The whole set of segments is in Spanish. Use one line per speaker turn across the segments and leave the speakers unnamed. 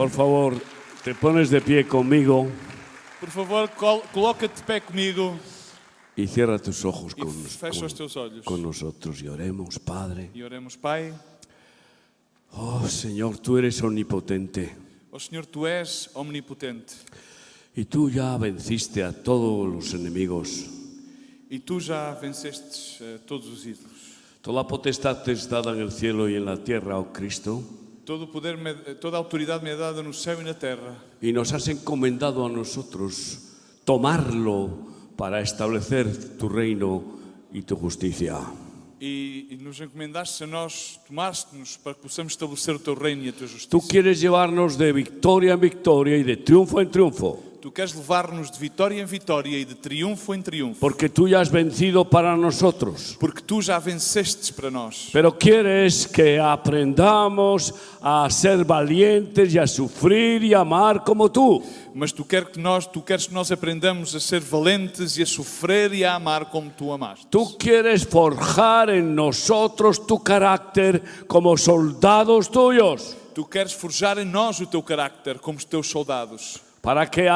Por favor, te pones de pie conmigo
Por favor, coloca-te de pé comigo
y cierra tus ojos
e fecha os teus olhos.
con nosotros y oremos, Padre.
E oremos, Pai.
Oh, Señor, tú eres omnipotente
Ó Senhor, Tu és omnipotente
y tú ya venciste a todos los enemigos.
e Tu já vencestes todos os ídolos.
Toda potestad te es dada en el cielo y en la tierra, oh Cristo,
Todo o poder, toda a autoridade me é dada no céu e na terra.
y nos has encomendado a nosotros tomarlo para establecer tu reino y tu justicia.
E nos encomendaste a nós, tomaste-nos para que possamos estabelecer o Teu reino e a Tua justiça.
Tú quieres llevarnos de victoria en victoria y de triunfo en triunfo,
Tu queres levar-nos de vitória em vitória e de triunfo em triunfo.
porque tú ya has vencido para nosotros.
Porque Tu já vencestes para nós.
Pero quieres que aprendamos a ser valientes y a sufrir y amar como tú.
Mas tu queres que nós aprendamos a ser valentes e a sofrer e a amar como Tu amaste.
Tú quieres forjar en nosotros tu carácter como soldados tuyos,
Tu queres forjar em nós o Teu carácter como os Teus soldados.
para que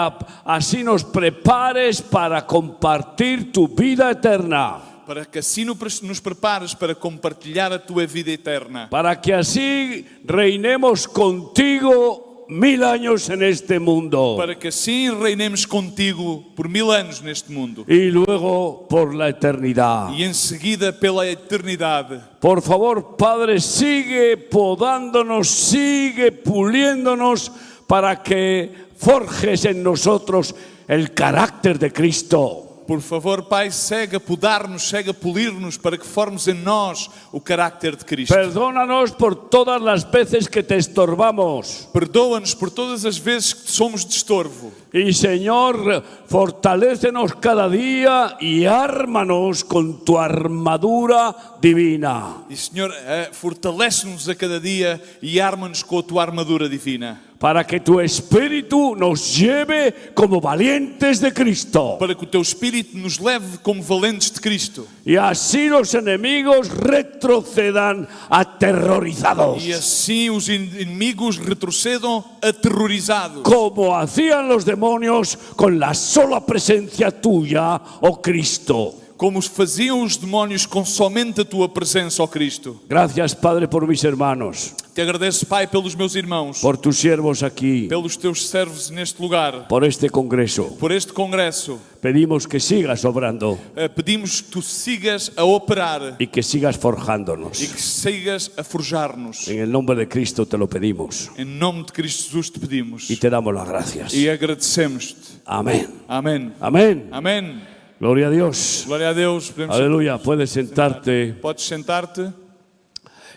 así nos prepares para compartir tu vida eterna,
Para que assim nos prepares para compartilhar a Tua vida eterna.
para que así reinemos contigo 1000 años en este mundo
Para que assim reinemos contigo por 1000 anos neste mundo.
y luego por la eternidad.
E em seguida pela eternidade.
Por favor, Padre, sigue podándonos, sigue puliéndonos para que forjes en nosotros el carácter de Cristo.
Por favor, Pai, segue a podar-nos, segue a polir-nos para que formos em nós o carácter de Cristo.
Perdónanos por todas las veces que te estorbamos.
Perdoa-nos por todas as vezes que somos de estorvo.
Y Señor, fortalécenos cada día y ármanos con tu armadura divina,
E Senhor, fortalece-nos a cada dia e arma-nos com a Tua armadura divina.
para que tu Espíritu nos lleve como valientes de Cristo.
Para que o Teu Espírito nos leve como valentes de Cristo.
Y así los enemigos retrocedan aterrorizados,
E assim os inimigos retrocedam aterrorizados.
como hacían los demonios con la sola presencia tuya, oh Cristo.
Como os faziam os demónios com somente a Tua presença, ó Cristo.
Gracias, Padre, por mis hermanos,
Te agradeço, Pai, pelos meus irmãos,
por tus siervos aquí,
pelos Teus servos neste lugar,
por este congreso.
por este congresso.
Pedimos que sigas obrando
Pedimos que Tu sigas a operar
y que sigas
e
forjándonos.
que sigas a forjar-nos.
En el nombre de Cristo te lo pedimos
Em nome de Cristo Jesus te pedimos
y te damos las gracias.
e agradecemos-te.
Amén.
Amém.
Amén.
Amém.
Gloria a Dios.
Glória a Deus. Podemos
Aleluya. Puedes sentarte.
Podes sentar-te.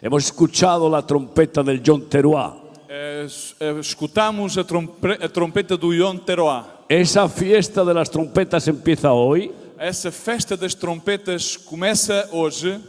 Hemos escuchado la trompeta del John Teruá.
Escutamos a trompeta do Yom Teruá.
Esa fiesta de las trompetas empieza hoy
Essa festa das trompetas começa hoje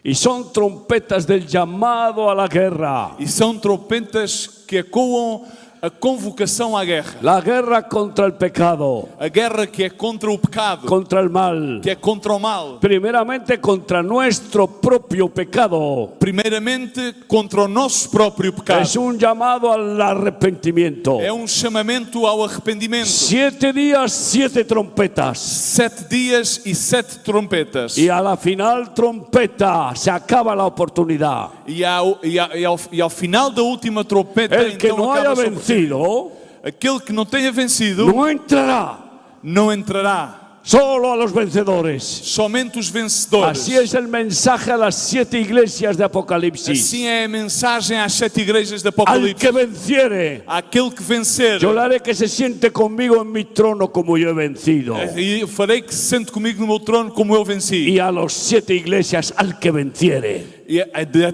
y son trompetas del llamado a la guerra.
e são trompetas que ecoam a convocação à guerra.
La guerra contra el pecado,
A guerra que é contra o pecado,
contra el mal.
que é contra o mal.
Primeramente contra nuestro propio pecado.
Primeiramente contra o nosso próprio pecado.
Es un llamado al arrepentimiento.
É chamamento ao arrependimento.
7 días, 7 trompetas.
7 dias e 7 trompetas.
Y a la final trompeta se acaba la oportunidad.
E ao final da última trompeta,
El que
então
no haya
acaba-se a
vencido
aquele que não tenha vencido
no entrará,
não entrará.
solo a los vencedores.
Somente os vencedores.
Así es el mensaje a las 7 iglesias de Apocalipsis.
Assim é a mensagem às 7 igrejas de
Al
Apocalipse.
que venciere,
Aquele que vencer,
yo le haré que se siente conmigo en mi trono como yo he vencido.
e farei que se sente comigo no meu trono como eu venci.
Y a los 7 iglesias al que venciere.
E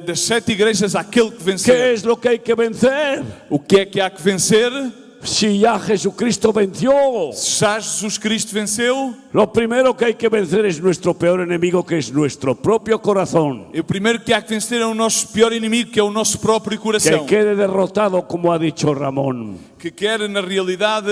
das 7 igrejas, aquele que
¿Qué
vencer.
es lo que hay que vencer?
O que é que há que vencer?
Si ya Jesucristo venció,
Já Jesus Cristo venceu,
lo primero que hay que vencer es nuestro peor enemigo, que es nuestro propio corazón.
e o primeiro que há que vencer é o nosso pior inimigo, que é o nosso próprio
Que
coração.
quede derrotado, como ha dicho Ramón.
Que quer, na realidade,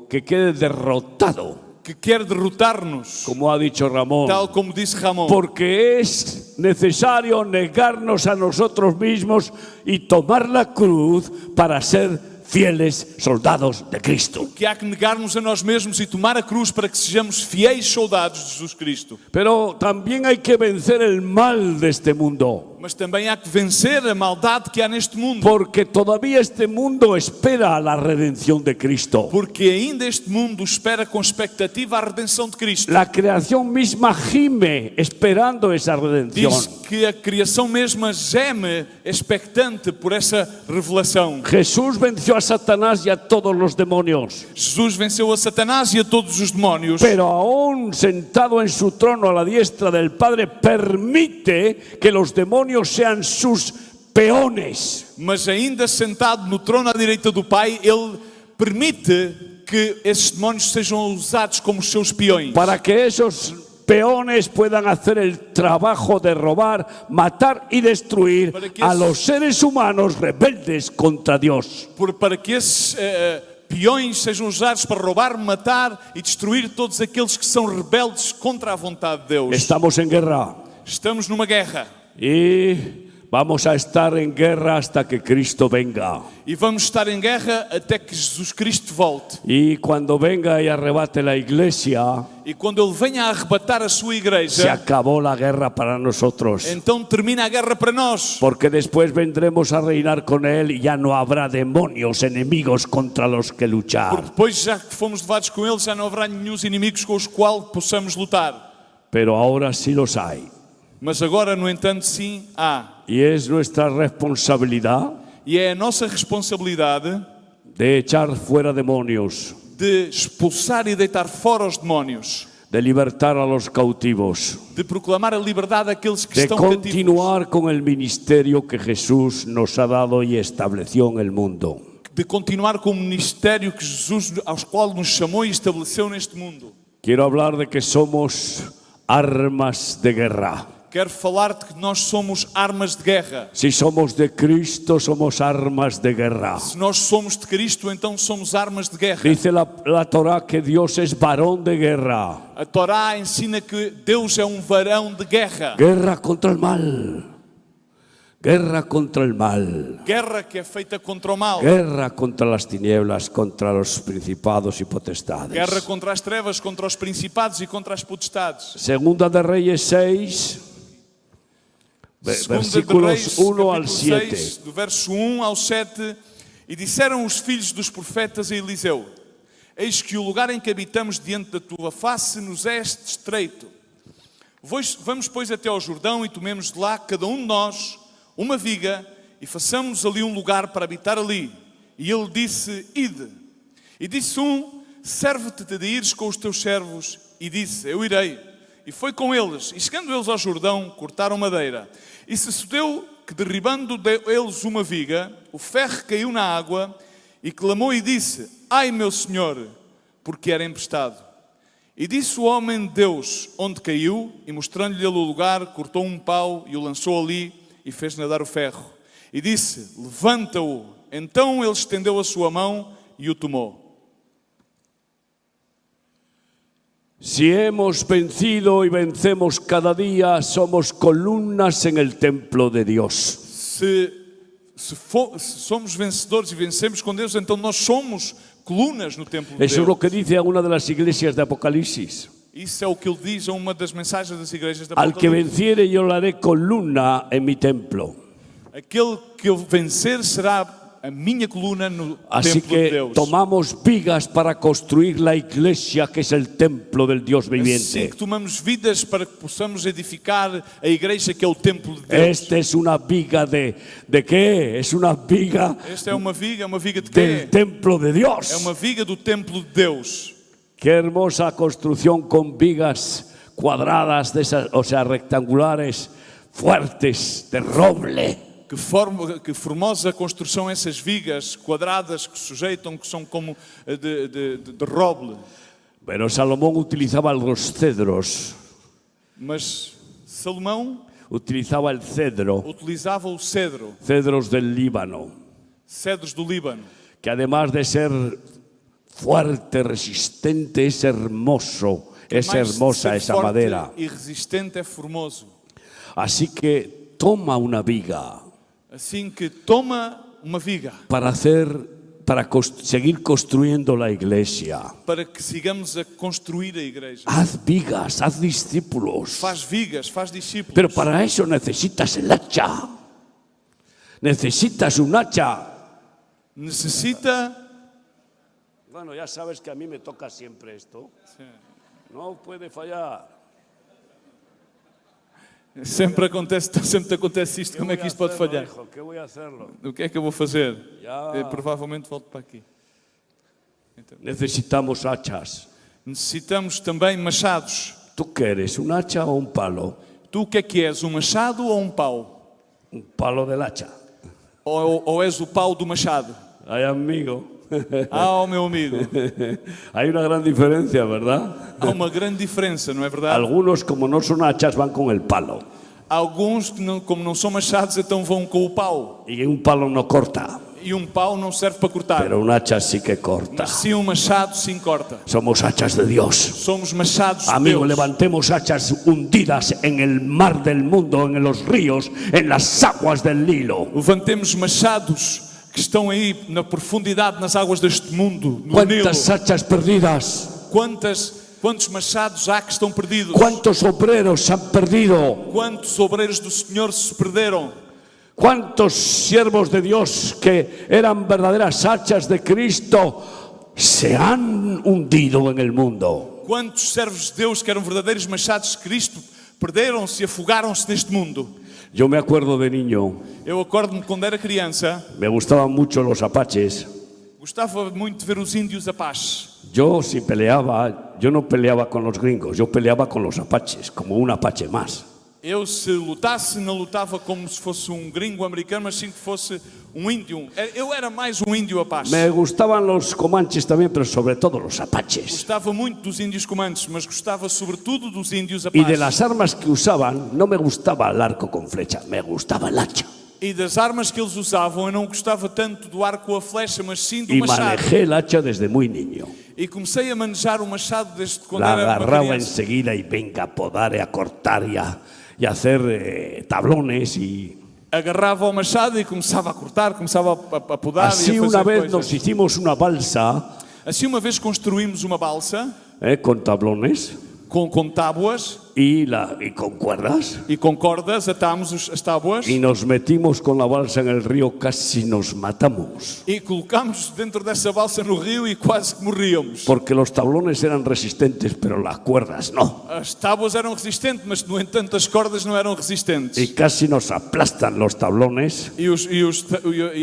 Que quede derrotado,
que quer derrotar-nos,
como ha dicho Ramón.
tal como disse Ramon.
Porque es necesario negarnos a nosotros mismos y tomar la cruz para ser fieles soldados de Cristo.
Que há que negar-nos a nós mesmos e tomar a cruz para que sejamos fiéis soldados de Jesus Cristo.
Pero también hay que vencer el mal de este mundo.
Mas também há que vencer a maldade que há neste mundo.
Porque todavía este mundo espera la redención de Cristo.
Porque ainda este mundo espera com expectativa a redenção de Cristo.
La creación misma gime esperando esa redención.
Diz que a criação mesma geme expectante por essa revelação.
Jesús venció a Satanás y a todos los demonios.
Jesus venceu a Satanás e a todos os demónios.
Pero aún sentado en su trono a la diestra del Padre, permite que los demonios sean sus peones.
Mas ainda sentado no trono à direita do Pai, Ele permite que esses demónios sejam usados como os seus peões.
Para que esos peones puedan hacer el trabajo de robar, matar y destruir a los seres humanos rebeldes contra Dios.
Para que esses peões sejam usados para roubar, matar e destruir todos aqueles que são rebeldes contra a vontade de Deus.
Estamos en guerra.
Estamos numa guerra.
Y vamos a estar en guerra hasta que Cristo venga.
E vamos estar em guerra até que Jesus Cristo volte.
Y cuando venga y arrebate la iglesia,
E quando Ele venha a arrebatar a sua
se
igreja,
acabó la guerra para nosotros.
então termina a guerra para nós.
Porque después vendremos a reinar con Él y ya no habrá demonios, enemigos contra los que
Porque
luchar.
depois, já que fomos levados com Ele, já não haverá nenhum inimigos com os quais possamos lutar.
Pero ahora sí los hay.
Mas agora, no entanto, sim, há.
Y es nuestra responsabilidad
E é a nossa responsabilidade
de echar fuera demonios,
de expulsar e deitar fora os demónios,
de libertar a los cautivos,
de proclamar a liberdade àqueles que
de
estão cativos,
continuar con el ministerio que Jesús nos ha dado y estableció en el mundo.
de continuar com o ministério que Jesus, aos qual nos chamou e estabeleceu neste mundo.
Quiero hablar de que somos armas de guerra.
Quero falar-te que nós somos armas de guerra.
Si somos de Cristo, somos armas de guerra.
Se nós somos de Cristo, então somos armas de guerra.
Dice la Torá que Dios es varón de guerra.
A Torá ensina que Deus é varão de guerra.
Guerra contra el mal. Guerra contra el mal.
Guerra que é feita contra o mal.
Guerra contra las tinieblas, contra los principados y potestades.
Guerra contra as trevas, contra os principados e contra as potestades.
Segunda de Reyes 6,
Segunda de
versículos
Reis,
1 al
capítulo
7.
6, do verso 1 ao 7. E disseram os filhos dos profetas a Eliseu: Eis que o lugar em que habitamos diante da tua face nos é estreito. Vamos, pois, até ao Jordão e tomemos de lá, cada um de nós, uma viga e façamos ali um lugar para habitar ali. E ele disse: Ide. E disse um: Serve-te de ires com os teus servos. E disse: Eu irei. E foi com eles. E chegando eles ao Jordão, cortaram madeira. E sucedeu que, derribando eles uma viga, o ferro caiu na água e clamou e disse: Ai, meu senhor, porque era emprestado. E disse o homem de Deus onde caiu, e mostrando-lhe ele o lugar, cortou um pau e o lançou ali e fez nadar o ferro. E disse: Levanta-o. Então ele estendeu a sua mão e o tomou.
Si hemos vencido y vencemos cada día, somos columnas en el templo de Dios.
Se somos vencedores e vencemos com Deus, então nós somos colunas no templo de
Eso es
Deus.
lo que dice a una de las iglesias de Apocalipsis.
Isso é o que ele diz a uma das mensagens das igrejas da
Al que
Apocalipse.
venciere yo le haré columna en mi templo.
Aquele que eu vencer será a minha coluna no
Así
templo de
que
Deus.
tomamos vigas para construir la iglesia que es el templo del Dios
Assim
viviente.
que tomamos vidas para que possamos edificar a igreja que é o templo de Deus.
Esta es una viga ¿de qué? Es una viga
Esta é uma viga de
del
quê?
templo de
É
Dios.
uma viga do templo de Deus.
Qué hermosa construcción con vigas cuadradas, de esas, o sea, rectangulares, fuertes, de roble.
Que formosa construção essas vigas quadradas que sujeitam, que são como de roble.
Pero Salomón utilizaba los cedros,
Mas Salomão
utilizaba el cedro,
utilizava o cedro,
cedros del Líbano,
cedros do Líbano,
que además de ser fuerte, resistente, es hermoso, es
mais de
hermosa
ser
esa
forte
madera.
e resistente é formoso.
Así que toma una viga
Assim que toma uma viga
para seguir construyendo la iglesia.
para que sigamos a construir a igreja.
Haz vigas, haz discípulos.
Faz vigas, faz discípulos.
Pero para eso necesitas el hacha. Necesitas un hacha.
Necessita.
Bueno, ya sabes que a mí me toca siempre esto. No puede fallar.
Sempre te acontece isto. Como é que isto pode falhar?
Hijo, ¿qué voy a hacerlo?
O que é que eu vou fazer?
Já.
Provavelmente volto para aqui.
Necesitamos hachas.
Necessitamos também machados.
¿Tú qué eres, un hacha o un palo?
Tu o que és? Um machado ou um pau?
Un palo del hacha.
Ou és o pau do machado?
Ay, amigo.
Ah, meu amigo.
Hay una gran diferencia, ¿verdad?
Há uma grande diferença, não é verdade?
Algunos, como no son hachas, van con el palo.
Alguns, que não, como não são machados, então vão com o pau.
Y un palo no corta,
E um pau não serve para cortar.
pero un hacha sí que corta.
Mas sim um machado, sim corta.
Somos hachas de Dios.
Somos machados de
Amigo,
Deus.
levantemos hachas hundidas en el mar del mundo, en los ríos, en las aguas del Nilo.
Levantemos machados que estão aí na profundidade, nas águas deste mundo, no Nilo.
¿Cuántas hachas perdidas?
Quantos machados há que estão perdidos?
¿Cuántos obreros se han perdido?
Quantos obreiros do Senhor se perderam?
¿Cuántos siervos de Dios que eran verdaderas hachas de Cristo se han hundido en el mundo?
Quantos servos de Deus que eram verdadeiros machados de Cristo perderam-se e afogaram-se neste mundo?
Yo me acuerdo de niño,
Eu acordo-me quando era criança,
me gustaban mucho los apaches.
gostava muito de ver os índios Apaches.
Yo si peleaba, yo no peleaba con los gringos, yo peleaba con los apaches, como un apache más.
Eu, se lutasse, não lutava como se fosse um gringo americano, mas sim que fosse um índio. Eu era mais um índio Apache.
Me gustaban los comanches también, pero sobre todo los apaches.
Gostava muito dos índios comanches, mas gostava sobretudo dos índios
Y
Apaches.
de las armas que usaban, no me gustaba el arco con flecha, me gustaba el hacha.
E das armas que eles usavam, eu não gostava tanto do arco ou a flecha, mas sim do
Y
machado.
manejé el hacha desde muy niño.
E comecei a manejar o machado desde quando
La
era uma
agarraba
criança.
enseguida y venga a podar y a cortar y a hacer tablones. Y
Agarrava o machado e começava a cortar, começava a podar
así
e a fazer
una vez
coisas.
nos hicimos una balsa
Assim uma vez construímos uma balsa
con tablones
com tábuas
y con cuerdas.
e com cordas, atámos as tábuas
Y nos metimos con la balsa en el río, casi nos matamos.
e colocámos dentro dessa balsa no rio e quase que morríamos.
Porque los tablones eran resistentes, pero las cuerdas no.
As tábuas eram resistentes, mas no entanto as cordas não eram resistentes.
Y casi nos aplastan los tablones.
E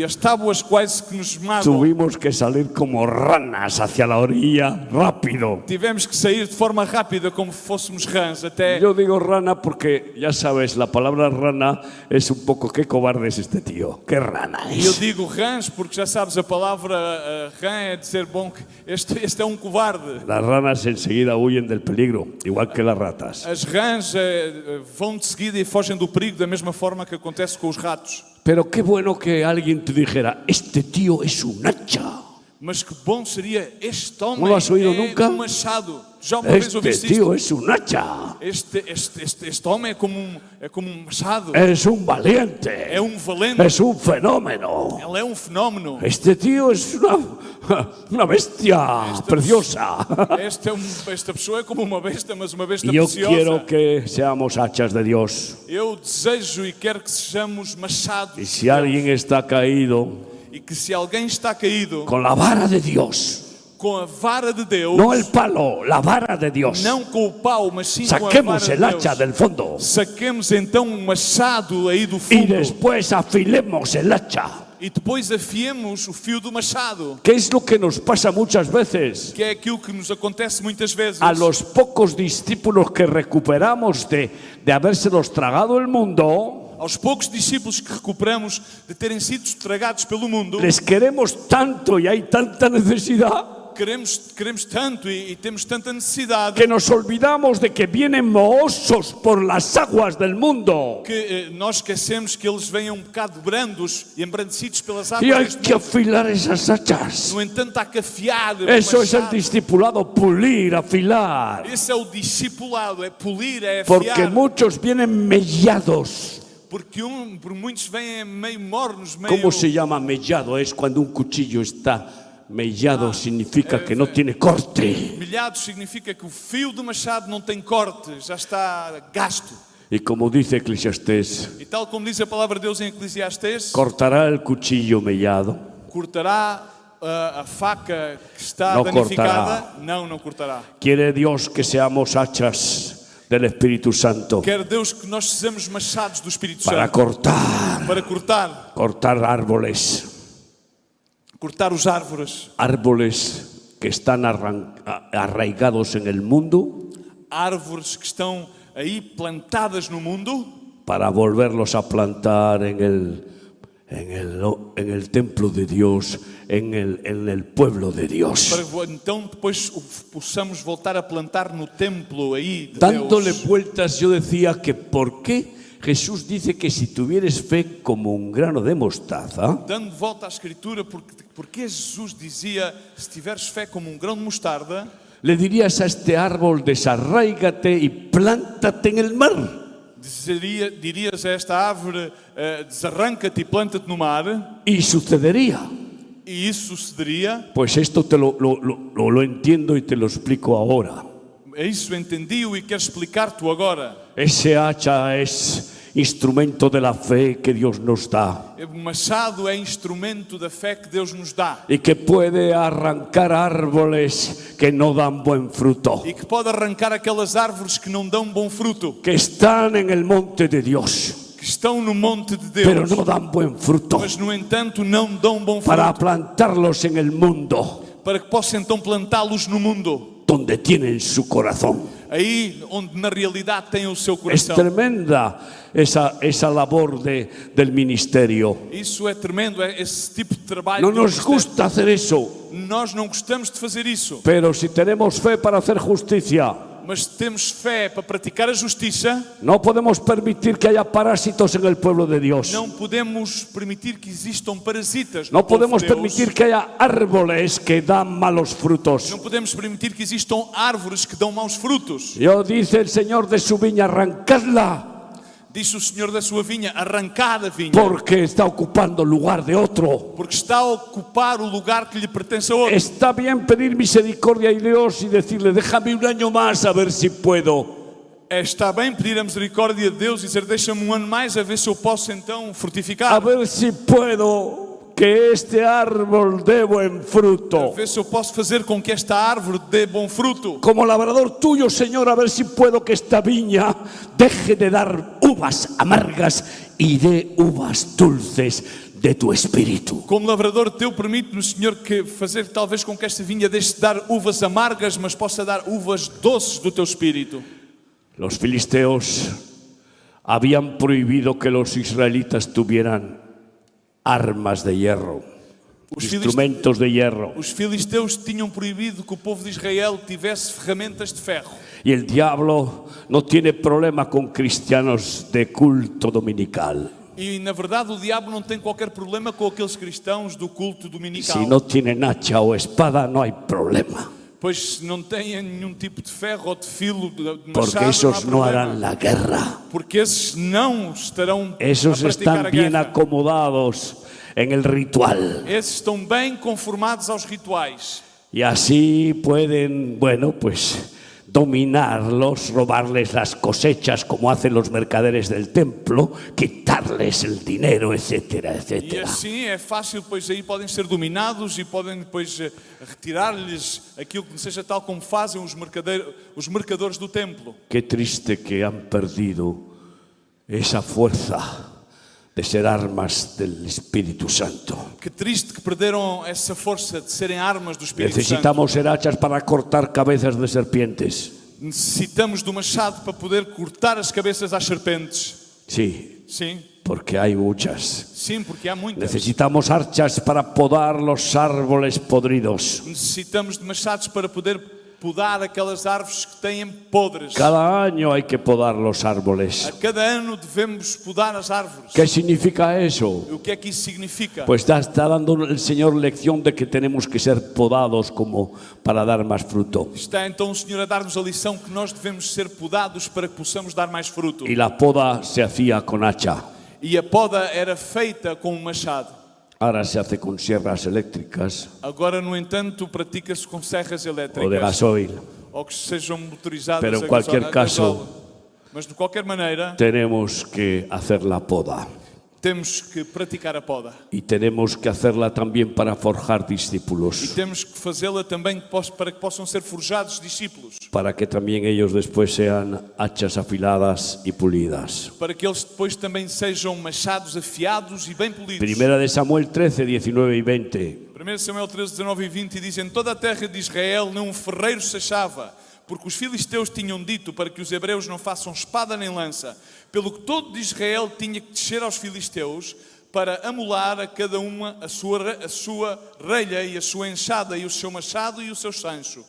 as tábuas quase que nos esmagam.
Tuvimos que salir como ranas hacia la orilla, rápido.
Tivemos que sair de forma rápida, como fôssemos rãs, até.
Yo digo rana porque, ya sabes, la palabra rana es un poco, qué cobarde es este tío, qué rana
E eu
es.
digo rãs porque já sabes, a palavra rã é dizer, bom, que este é um covarde.
Las ranas enseguida huyen del peligro, igual que las ratas.
As rãs vão de seguida e fogem do perigo da mesma forma que acontece com os ratos.
Pero qué bueno que alguien te dijera, este tío es un hacha.
Mas que bom seria este homem
Não lo has oído
é
nunca?
um machado. Já uma vez
Este
ouviste
tío
isto?
es un hacha.
Este homem é como um machado.
Es un valiente.
É um valente.
Es un fenómeno.
Ele é um fenómeno.
Este tío es una bestia preciosa.
Esta pessoa é como uma besta, mas uma besta
Y yo
preciosa.
quiero que seamos hachas de Dios.
Eu desejo e quero que sejamos machados.
Y si alguien está caído,
E que se alguém está caído
con la vara de Dios,
com a vara de Deus,
no el palo, la vara de Dios,
não com o pau, mas sim com a
saquemos
vara
el
de
hacha
Deus,
del fondo
saquemos então um machado aí do
y
fundo
después afilemos el hacha.
e depois afiemos o fio do machado,
¿Qué es lo que nos pasa muchas veces?
que é aquilo que nos acontece muitas vezes.
A los pocos discípulos que recuperamos de habérselos tragado el mundo,
Aos poucos discípulos que recuperamos de terem sido estragados pelo mundo,
les queremos tanto y hay tanta necesidad
queremos tanto e temos tanta necessidade
que nos olvidamos de que vienen mohosos por las aguas del mundo.
que nós esquecemos que eles venham um bocado brandos e embrandecidos pelas
Y
águas
hay
deste
que
mundo.
afilar esas hachas.
No entanto, há que afiar o
Eso es el
machado.
discipulado, pulir, afilar.
Esse é o discipulado, é polir, é
Porque
afiar.
muchos vienen mellados.
Porque por muitos vêm meio mornos, meio...
¿Cómo se llama mellado? Es cuando un cuchillo está mellado, significa que no tiene corte.
Melhados significa que o fio do machado não tem corte, já está gasto.
Y como dice Eclesiastés,
E tal como diz a palavra de Deus em Eclesiastes,
cortará el cuchillo mellado.
cortará a faca que está
Não
danificada. Não cortará.
Quiere Dios que seamos hachas del Espíritu Santo
Quer Deus que nós sejamos machados do Espírito
para
Santo
cortar,
para cortar
árboles,
os árvores,
árboles que están arraigados en el mundo,
árvores que estão aí plantadas no mundo,
para volverlos a plantar en el templo de Dios, en el pueblo de Dios.
para então depois possamos voltar a plantar no templo aí de
Dándole
Deus.
vueltas, yo decía que ¿por qué Jesús dice que si tuvieres fe como un grano de mostaza,
Dando volta à Escritura, porque Jesus dizia, se tiveres fé como um grão de mostarda,
le dirías a este árbol desarraígate y plántate en el mar?
dirias a esta árvore, desarranca-te e planta-te no mar,
Y sucedería.
e isso sucederia.
Pues esto te lo entiendo y te lo explico ahora.
É isso, entendi-o e quero explicar-te agora.
Ese hacha es instrumento de la fe que Dios nos da
O machado é instrumento da fé que Deus nos dá
y que puede arrancar árboles que no dan buen fruto,
e que pode arrancar aquelas árvores que não dão bom fruto,
que están en el monte de Dios,
que estão no monte de
pero
Deus,
no dan buen fruto,
mas no entanto não dão bom
para
fruto,
plantarlos en el mundo
para que possa então plantá-los no mundo,
donde tienen su corazón.
aí onde na realidade tem o seu
Es
coração.
tremenda esa labor del ministerio.
Isso é tremendo, é esse tipo de trabalho.
No
do
nos
ministério.
gusta hacer eso,
Nós não gostamos de fazer isso,
pero si tenemos fe para hacer justicia,
mas temos fé para praticar a justiça.
no podemos permitir que haya parásitos en el pueblo de Dios.
Não podemos permitir que existam parasitas.
No
no povo
podemos
de Deus.
permitir que haya árboles que dan malos frutos.
Não podemos permitir que existam árvores que dão maus frutos.
Yo dice el Señor de su viña, arrancadla,
Diz o Senhor da sua vinha, arrancada a vinha,
porque está ocupando lugar de otro.
porque está a ocupar o lugar que lhe pertence a outro.
Está bien pedir misericordia a Dios y decirle, déjame un año más a ver si puedo.
Está bem pedir a misericórdia de Deus e dizer, deixa-me um ano mais a ver se eu posso então
A
frutificar.
ver si puedo que este árbol dé buen
A
fruto.
ver se eu posso fazer com que esta árvore dê bom fruto.
Como labrador tuyo, Señor, a ver si puedo que esta viña deje de dar uvas amargas y dé uvas dulces de tu espíritu.
Como lavrador teu, permite-nos, Senhor, que fazer talvez com que esta vinha deixe de dar uvas amargas, mas possa dar uvas doces do teu espírito.
Los filisteos habían prohibido que los israelitas tuvieran armas de hierro, instrumentos de hierro.
Os filisteus tinham proibido que o povo de Israel tivesse ferramentas de ferro.
Y el diablo no tiene problema con cristianos de culto dominical.
E, na verdade, o diabo não tem qualquer problema com aqueles cristãos do culto dominical.
Si no tienen hacha o espada, no hay problema.
Pois se não têm nenhum tipo de ferro ou de filo, de
Porque
machado,
esos
não
no
há
harán
problema.
la guerra.
Porque esses não estarão
Esos
a praticar
están
a
bien
guerra.
acomodados en el ritual.
Esses estão bem conformados aos rituais.
Y así pueden, bueno, pues dominarlos, robarles las cosechas como hacen los mercaderes del templo, quitarles el dinero, etcétera,
E
etcétera.
assim é fácil, pois aí podem ser dominados e podem depois retirar-lhes aquilo que seja tal como fazem os mercadores do templo.
Qué triste que han perdido esa fuerza de ser armas del Espíritu Santo.
Que triste que perderam essa força de serem armas do Espírito Santo.
Necesitamos ser hachas para cortar cabezas de serpientes.
Necessitamos do machado para poder cortar as cabeças às serpentes.
Sí,
Sim,
porque hay muchas.
Sim, porque há muitas.
Necesitamos hachas para podar los árboles podridos.
Necessitamos de machados para poder podar aquelas árvores que têm podres.
Cada año hay que podar los árboles.
A cada ano devemos podar as árvores.
¿Qué significa eso?
O que é que isso significa?
Pues está dando el Señor lección de que tenemos que ser podados como para dar más fruto.
Está então o Senhor a dar-nos a lição que nós devemos ser podados para que possamos dar mais fruto.
Y la poda se hacía con hacha.
E a poda era feita com um machado.
Ahora se hace con sierras eléctricas
Agora, no entanto, pratica-se com serras
o de
elétricas
gasoil.
ou que sejam motorizadas
Pero en
a
cualquier
a
caso-
gasóleo. Mas, de qualquer maneira,
Tenemos que hacer la poda.
temos que praticar a poda.
Y tenemos que hacerla también para forjar
E
discípulos.
temos que fazê-la também para que possam ser forjados discípulos.
Para que también ellos después sean hachas afiladas y pulidas.
Para que eles depois também sejam machados afiados e bem polidos.
Primera de Samuel 13, 19 y 20.
1 Samuel 13, 19 e 20 diz: em toda a terra de Israel não um ferreiro se achava, porque os filisteus tinham dito para que os hebreus não façam espada nem lança, pelo que todo de Israel tinha que descer aos filisteus para amolar a cada uma a sua relha e a sua enxada e o seu machado e o seu sancho.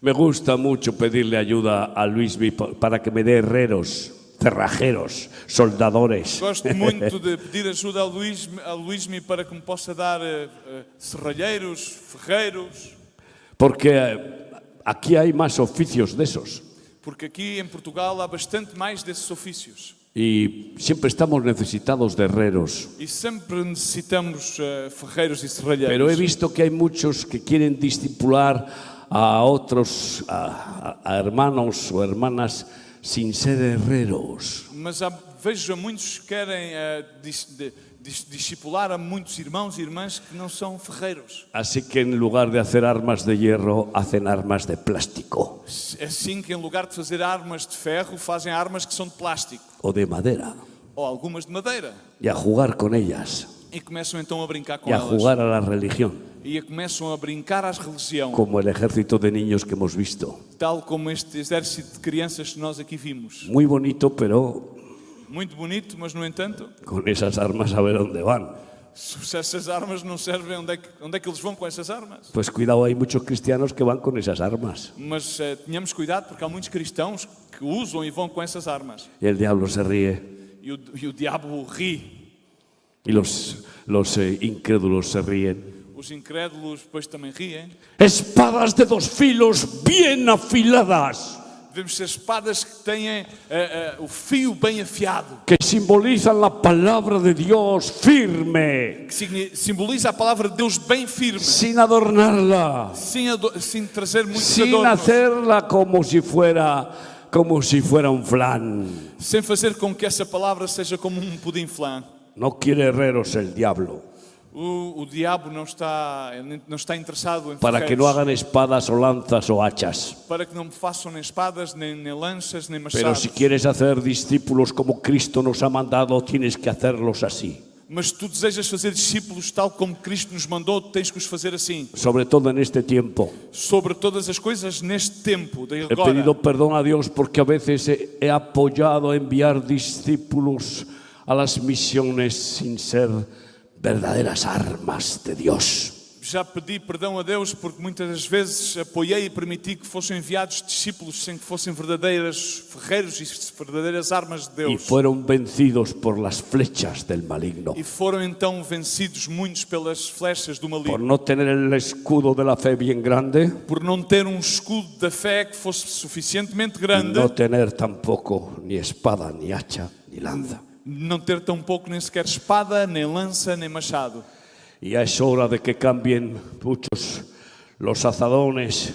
Me gusta mucho pedirle ayuda a Luismi para que me dé herreros, cerrajeros, soldadores.
Gosto muito de pedir ajuda a Luísmi para que me possa dar serralheiros, ferreiros,
Porque aquí hay más oficios de esos.
porque aqui em Portugal há bastante mais desses ofícios.
Y siempre estamos necesitados de herreros.
E sempre necessitamos ferreiros e serralheiros.
Pero he visto que hay muchos que quieren discipular a otros, a hermanos o hermanas sin ser herreros.
Mas vejo a muitos que querem discipular a muitos irmãos e irmãs que não são ferreiros.
Así que en lugar de hacer armas de hierro, hacen armas de plástico
Assim que em lugar de fazer armas de ferro, fazem armas que são de plástico.
o de madera.
Ou algumas de madeira.
Y a jugar con ellas.
E começam então a brincar com
Y a
elas.
jugar a la religión.
E começam a brincar às religião.
Como el ejército de niños que hemos visto.
Tal como este exército de crianças que nós aqui vimos.
Muy bonito, pero
Muito bonito, mas no entanto,
con esas armas a ver dónde van.
se essas armas não servem, onde é que eles vão com essas armas?
Pues cuidado, hay muchos cristianos que van con esas armas.
Mas tenhamos cuidado porque há muitos cristãos que usam e vão com essas armas.
Y el diablo se ríe.
E o diabo ri.
Y los incrédulos se ríen.
Os incrédulos depois também riem.
Espadas de dos filos bien afiladas,
Devemos ser espadas que têm o fio bem afiado,
que simbolizan la palabra de Dios firme,
que simboliza a palavra de Deus bem firme,
sin adornarla,
sem trazer muitos
sin
adornos,
hacerla como si fuera un flan.
sem fazer com que essa palavra seja como um pudim flan.
No quiere herreros el diablo,
O diabo não está interessado em
para que no
ferreiros,
hagan espadas o lanzas o hachas.
para que não me façam nem espadas, nem lanças, nem
Pero
machados.
si quieres hacer discípulos como Cristo nos ha mandado, tienes que hacerlos así.
Mas se tu desejas fazer discípulos tal como Cristo nos mandou, tens que os fazer assim.
Sobre todo en este tiempo.
Sobre todas as coisas neste tempo de
He
agora.
pedido perdón a Dios porque a veces he apoyado a enviar discípulos a las misiones sin ser verdaderas armas de Dios.
Já pedi perdão a Deus porque muitas das vezes apoiei e permiti que fossem enviados discípulos sem que fossem verdadeiros ferreiros e verdadeiras armas de
Y
Deus.
fueron vencidos por las flechas del maligno.
E foram então vencidos muitos pelas flechas do
Por
maligno.
no tener el escudo de la fe bien grande,
Por não ter um escudo da fé que fosse suficientemente grande,
no tener tampoco ni espada, ni hacha, ni lanza.
não ter tão pouco nem sequer espada, nem lança, nem machado.
Y ya es hora de que cambien muchos los azadones,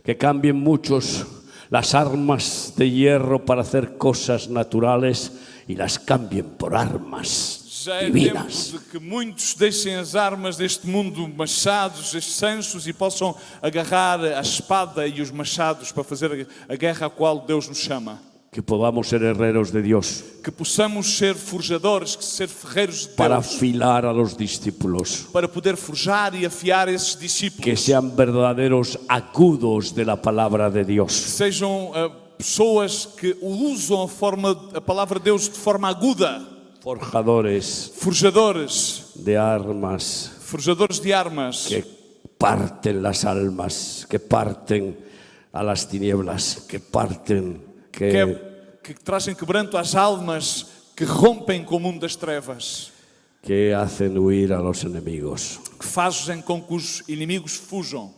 que cambien muchos las armas de hierro para hacer cosas naturales y las cambien por armas
Já é tempo
divinas.
de que muitos deixem as armas deste mundo, machados, estes sanchos, e possam agarrar a espada e os machados para fazer a guerra a qual Deus nos chama.
Que podamos ser herreros de Dios
Que possamos ser forjadores, que ser ferreiros de
para
Deus,
afilar a los discípulos,
para poder forjar e afiar esses
que
discípulos,
sean verdaderos agudos de la palabra de
que
Dios.
sejam pessoas que usam a palavra de Deus de forma aguda,
forjadores
forjadores,
de armas
forjadores de armas,
que parten las almas, que parten a las tinieblas, que parten,
que trazem quebranto às almas, que rompem com o mundo das trevas,
que hacen huir a los enemigos.
que fazem com que os inimigos fujam.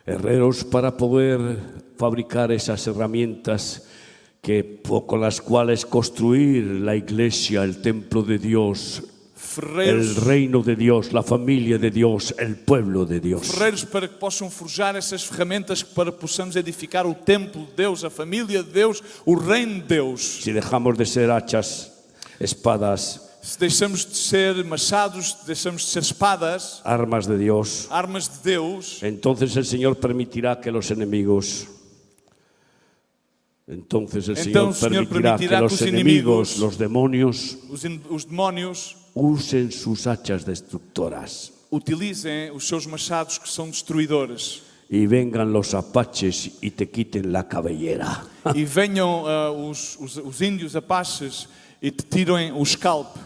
Herreros para poder fabricar esas herramientas con las cuales construir la iglesia, el templo de Dios, el reino de Dios, la familia de Dios, el pueblo de Dios.
Ferreiros para que possam forjar essas ferramentas para que possamos edificar o templo de Deus, a família de Deus, o reino de Deus.
Si dejamos de ser hachas, espadas,
Se deixamos de ser machados, deixamos de ser espadas,
armas de Dios,
armas de Deus,
entonces el Señor permitirá que los enemigos, los demonios,
os demónios
usen sus hachas destructoras
utilizem os seus machados que são destruidores
y vengan los apaches y te quiten la cabellera.
e venham os índios apaches e te tirem o scalp,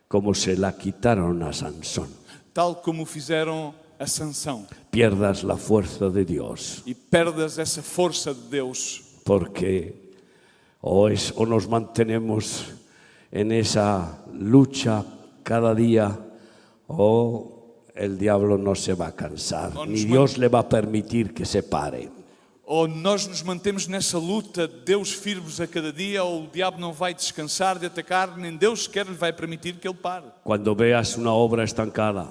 Como se la quitaron a Sansón.
tal como fizeram a Sansão.
Pierdas la fuerza de Dios,
E perdas essa força de Deus,
porque o nos mantenemos en esa lucha cada día, o el diablo no se va a cansar, ni Dios le va a permitir que se pare.
ou nós nos mantemos nessa luta, Deus firmes a cada dia, ou o diabo não vai descansar de atacar, nem Deus sequer lhe vai permitir que ele pare.
Cuando veas una obra estancada,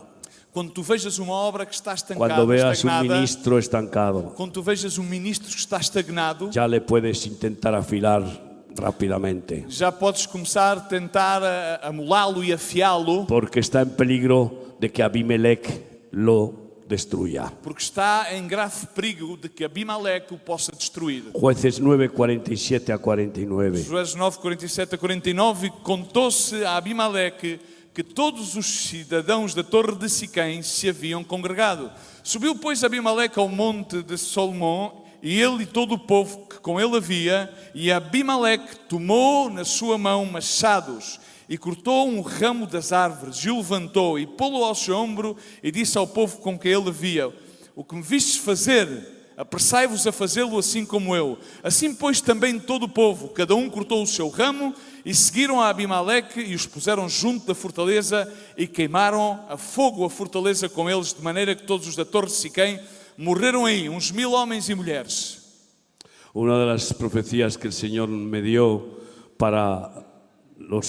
Quando tu vejas uma obra que está estancada,
cuando veas un
estagnada,
ministro estancado,
quando tu vejas um ministro que está estagnado,
ya le puedes intentar afilar rápidamente,
já podes começar a tentar amolá-lo e afiá-lo,
porque está en peligro de que Abimelech lo destruya.
porque está em grave perigo de que Abimeleque o possa destruir.
Jueces 9, 47 a 49.
Juízes 9, 47 a 49, contou-se a Abimeleque que todos os cidadãos da torre de Siquém se haviam congregado. Subiu, pois, Abimeleque ao monte de Salomão, e ele e todo o povo que com ele havia, e Abimeleque tomou na sua mão machados, e cortou um ramo das árvores, e o levantou, e pô-lo ao seu ombro, e disse ao povo com quem ele havia: o que me vistes fazer, apressai-vos a fazê-lo assim como eu. Assim, pois, também todo o povo, cada um cortou o seu ramo, e seguiram a Abimeleque, e os puseram junto da fortaleza, e queimaram a fogo a fortaleza com eles, de maneira que todos os da torre de Siquém morreram aí, uns 1000 homens e mulheres.
Una de las profecías que el Señor me dio para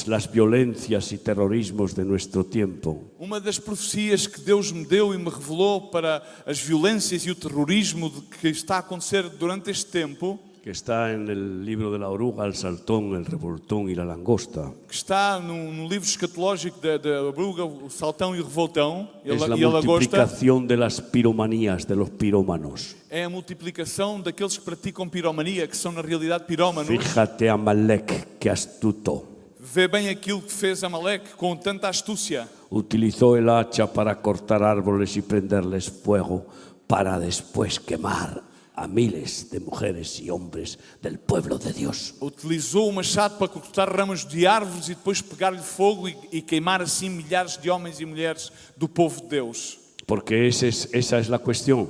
las violencias y terrorismos de nuestro tiempo
Uma das profecias que Deus me deu e me revelou para as violências e o terrorismo que está a acontecer durante este tempo,
que está en el libro de la oruga, el saltón, el revoltón y la langosta,
que está no livro escatológico da Bruga, o Saltão e o Revoltão
es la
e a Lagosta,
multiplicación de las piromanías, de los pirómanos.
é a multiplicação daqueles que praticam piromania, que são na realidade pirómanos.
Fíjate, Amalek, que astuto.
Vê bem aquilo que fez Amaleque com tanta astúcia.
Utilizó el hacha para cortar árboles y prenderles fuego, para después quemar a miles de mujeres y hombres del pueblo de Dios.
Utilizou o machado para cortar ramas de árvores e depois pegar-lhe fogo e queimar assim milhares de homens e mulheres do povo de Deus.
Porque esa es la cuestión.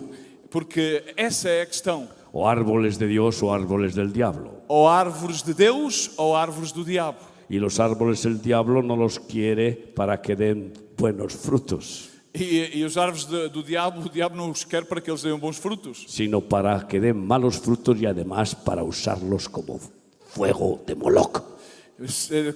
Porque essa é a questão.
O árboles de Dios o árboles del diablo.
Ou árvores de Deus ou árvores do diabo.
Y los árboles el diablo no los quiere para que den buenos frutos,
E os árvores do diabo, o diabo não os quer para que eles deem bons frutos,
sino para que den malos frutos y además para usarlos como fuego de Moloch.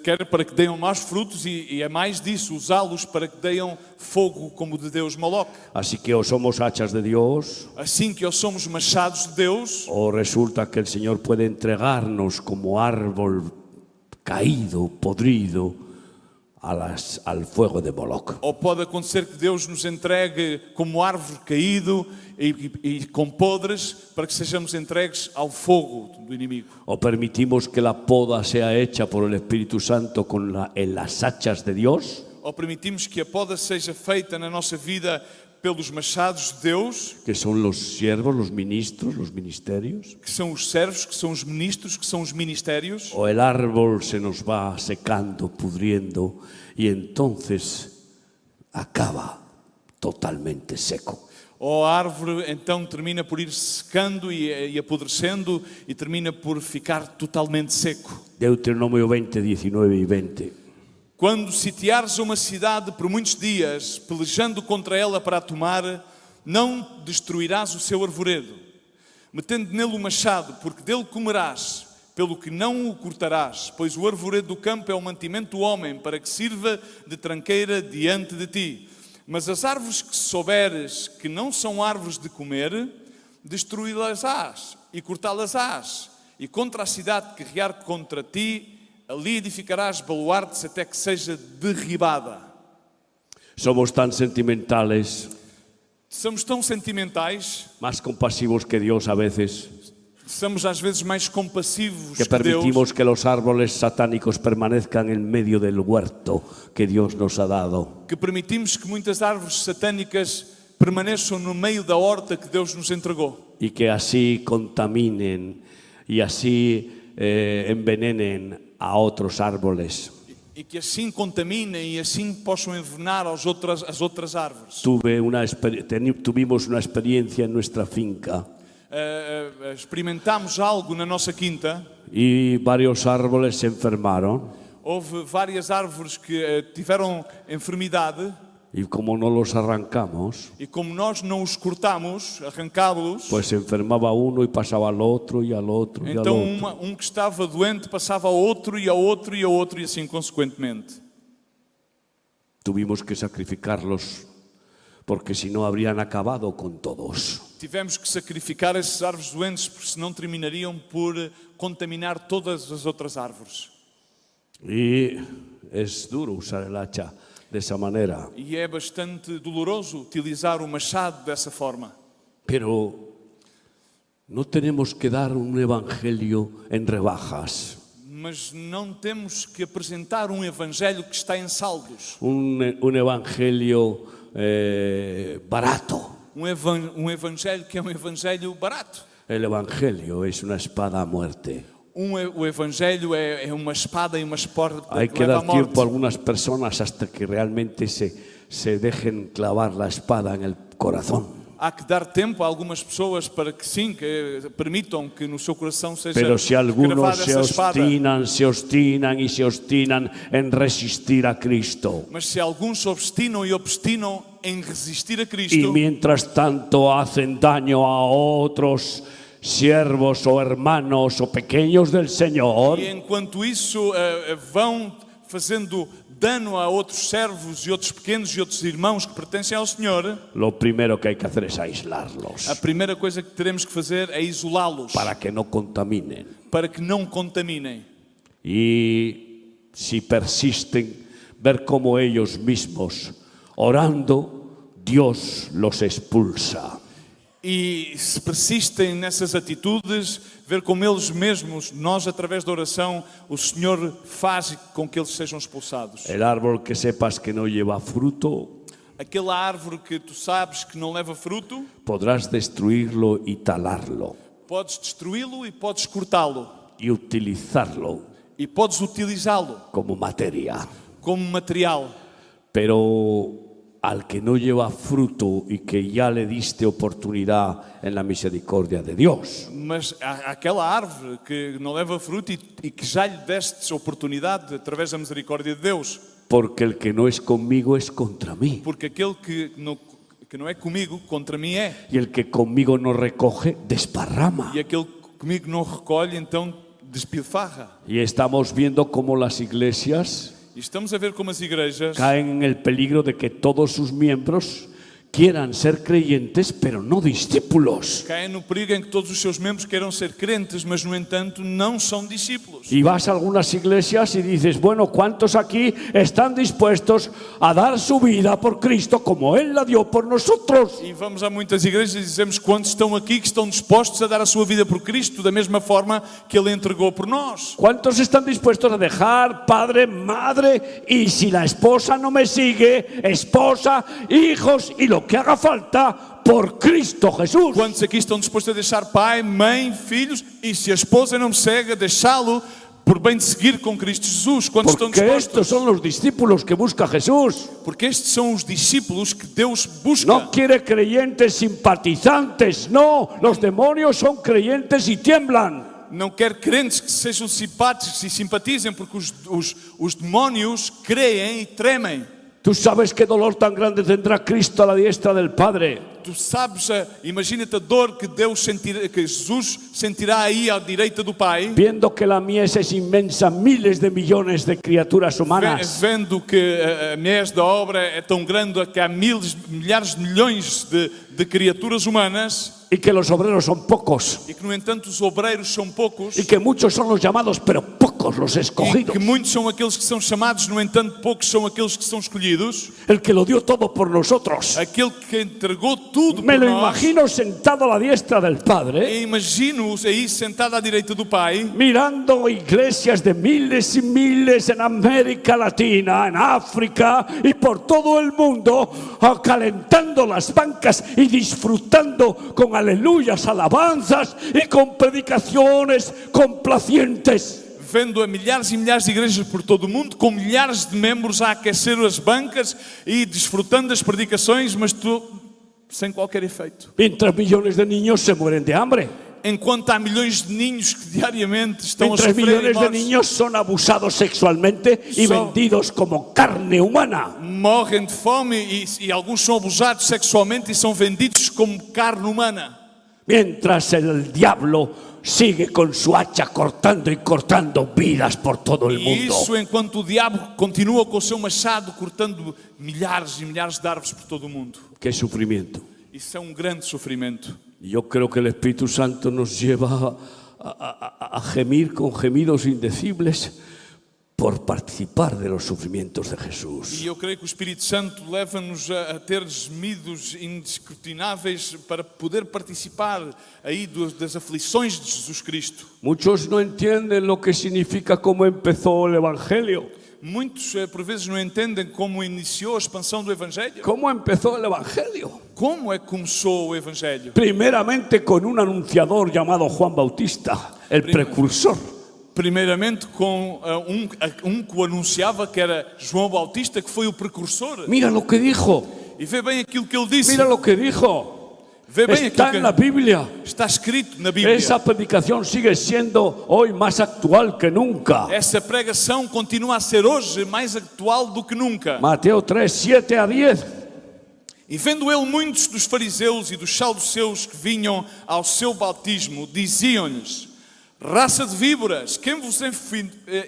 quer para que deem maus frutos e é mais disso, usá-los para que deem fogo como o de Deus Moloch.
Así que o somos hachas de Dios,
Assim que somos machados de Deus,
o resulta que el Señor puede entregarnos como árbol caído, podrido, al fuego de Moloch.
ou pode acontecer que Deus nos entregue como árvore caído e com podres, para que sejamos entregues ao fogo do inimigo.
O permitimos que la poda sea hecha por el Espíritu Santo en las hachas de Dios,
Ou permitimos que a poda seja feita na nossa vida pelos machados de Deus,
que son los siervos, los ministros, los ministerios,
que são os servos, que são os ministros, que são os ministérios,
o el árbol se nos va secando, pudriendo, y entonces acaba totalmente seco.
ou a árvore então termina por ir secando e apodrecendo e termina por ficar totalmente seco.
Deuteronomio 20, 19 y 20.
Quando sitiares uma cidade por muitos dias, pelejando contra ela para a tomar, não destruirás o seu arvoredo, metendo nele o machado, porque dele comerás, pelo que não o cortarás, pois o arvoredo do campo é o mantimento do homem, para que sirva de tranqueira diante de ti. Mas as árvores que souberes que não são árvores de comer, destruí-las-ás e cortá-las-ás, e contra a cidade que guerrear contra ti, ali edificarás baluartes até que seja derribada.
Somos tan sentimentales,
Somos tão sentimentais,
más compasivos que Dios a veces,
somos às vezes mais compassivos
que
que Deus,
permitimos que los árboles satánicos permanezcan en medio del huerto que Dios nos ha dado.
que permitimos que muitas árvores satânicas permaneçam no meio da horta que Deus nos entregou.
Y que así contaminen y así envenenen a otros árboles.
E que assim contaminem e assim possam envenenar as outras árvores.
Tuvimos una experiencia en nuestra finca
Experimentámos algo na nossa quinta.
y varios árboles se enfermaron
Houve várias árvores que tiveram enfermidade
y como no los arrancamos,
e como nós não os cortamos, arrancámos-los,
pues se enfermaba uno y pasaba al otro y al otro y al
então
otro.
que estava doente passava ao outro e ao outro e ao outro e assim consequentemente.
Tuvimos que sacrificarlos porque si no habrían acabado con todos.
Tivemos que sacrificar esses árvores doentes, porque senão terminariam por contaminar todas as outras árvores.
Y es duro usar el hacha de esa manera.
E é bastante doloroso utilizar o machado dessa forma.
Pero no tenemos que dar un evangelio en rebajas,
Mas não temos que apresentar um evangelho que está em saldos.
un evangelio barato.
Um evangelho que é um evangelho barato.
El evangelio es una espada a muerte.
O evangelho é uma espada e uma esporta
Hay
que
que
leva à
dar
morte.
tiempo a algunas personas hasta que realmente se dejen clavar la espada en el corazón.
Há que dar tempo a algumas pessoas para que sim, que permitam que no seu coração seja
Pero si algunos
cravada
se
essa espada.
se obstinan en resistir a Cristo,
Mas se alguns se obstinam e obstinam em resistir a
y
Cristo,
mientras tanto hacen daño a otros siervos o hermanos o pequeños del Señor,
e enquanto isso vão fazendo dano a outros servos e outros pequenos e outros irmãos que pertencem ao Senhor,
lo primero que hay que hacer es aislarlos
a primeira coisa que teremos que fazer é isolá-los
para que no contaminen.
para que não contaminem.
Y si persisten, ver cómo ellos mismos, orando, Dios los expulsa.
E se persistem nessas atitudes, ver como eles mesmos, nós através da oração, o Senhor faz com que eles sejam expulsados.
El árbol que sepas que no lleva fruto,
Aquela árvore que tu sabes que não leva fruto,
podrás destruirlo y talarlo
podes destruí-lo e podes cortá-lo.
y utilizarlo
E podes utilizá-lo
como materia.
como material.
Pero al que no lleva fruto y que ya le diste oportunidad en la misericordia de Dios,
Mas aquela árvore que não leva fruto e que já lhe destes oportunidade através da misericórdia de Deus.
porque el que no es conmigo es contra mí,
Porque aquele que não é comigo, contra mim é.
y el que conmigo no recoge, desparrama.
E aquele que comigo não recolhe, então despilfarra.
Y estamos viendo cómo las iglesias
E estamos a ver como as igrejas
caen en el peligro de que todos sus miembros quieran ser creyentes, pero no discípulos.
caem no perigo em que todos os seus membros queiram ser crentes, mas no entanto não são discípulos.
Y vas a algunas iglesias y dices, bueno, ¿cuántos aquí están dispuestos a dar su vida por Cristo como Él la dio por nosotros?
E vamos a muitas igrejas e dizemos quantos estão aqui que estão dispostos a dar a sua vida por Cristo da mesma forma que Ele entregou por nós.
¿Cuántos están dispuestos a dejar padre, madre y si la esposa no me sigue, esposa, hijos y lo lo que haga falta por Cristo Jesús.
Quantos aqui estão dispostos a deixar pai, mãe, filhos, e se a esposa não me segue, deixá-lo por bem de seguir com Cristo Jesus? Quantos estão
Porque estos
dispostos?
son los discípulos que busca Jesús.
Porque estes são os discípulos que Deus busca.
No quiere creyentes simpatizantes, no. Los demonios son creyentes y tiemblan.
Não quer crentes que sejam simpáticos e simpatizem, porque os demónios creem e tremem.
Tú sabes qué dolor tan grande tendrá Cristo a la diestra del Padre.
Tu sabes, imagina-te a dor que que Jesus sentirá aí à direita do Pai,
Viendo que la mies es inmensa, miles de millones de criaturas humanas.
vendo que a mies da obra é tão grande que há milhares de milhões de criaturas humanas,
Y que los obreros son pocos.
e que no entanto os obreiros são poucos,
Y que muchos son los llamados, pero pocos los
e
escogidos.
que muitos são aqueles que são chamados, no entanto poucos são aqueles que são escolhidos.
El que lo dio todo por nosotros.
Aquele que entregou tudo
Me
por
lo
nós.
imagino sentado a la diestra del Padre,
E imagino-os aí sentado à direita do Pai,
mirando iglesias de miles y miles en América Latina, en África y por todo el mundo, calentando las bancas y disfrutando con aleluyas, alabanzas y con predicaciones complacientes.
vendo a milhares e milhares de igrejas por todo o mundo, com milhares de membros a aquecer as bancas e desfrutando das predicações, mas sem qualquer efeito.
Mientras millones de niños se mueren de hambre.
Enquanto há milhões de ninhos que diariamente estão a
Mientras
sofrer
millones de
e
niños son abusados sexualmente y vendidos como carne humana.
morrem de fome e alguns são abusados sexualmente e são vendidos como carne humana.
Mientras el diablo sigue con su hacha cortando y cortando vidas por todo el
E
mundo.
isso enquanto o diabo continua com o seu machado cortando milhares e milhares de árvores por todo o mundo.
Qué sufrimiento.
Isso é um grande sofrimento.
Y yo creo que el Espíritu Santo nos lleva a gemir con gemidos indecibles por participar de los sufrimientos de Jesús.
E eu creio que o Espírito Santo leva-nos a ter gemidos indescrutináveis para poder participar aí das aflições de Jesus Cristo.
Muchos no entienden lo que significa cómo empezó el Evangelio.
Muitos, por vezes, não entendem como iniciou a expansão do Evangelho.
¿Cómo empezó el Evangelio?
Como é que começou o Evangelho?
Primeramente con un anunciador llamado Juan Bautista, el precursor.
Primeiramente com que o anunciava, que era João Bautista, que foi o precursor.
Mira lo que dijo.
E vê bem aquilo que ele disse.
Mira lo que dijo.
Vê bem
Está
aquilo
en la
que
Biblia.
está escrito na Bíblia.
Esa predicación sigue siendo hoy más actual que nunca.
Essa pregação continua a ser hoje mais atual do que nunca.
Mateo 3, 7 a 10.
E vendo ele muitos dos fariseus e dos saduceus que vinham ao seu batismo, diziam-lhes: raça de víboras, quem vos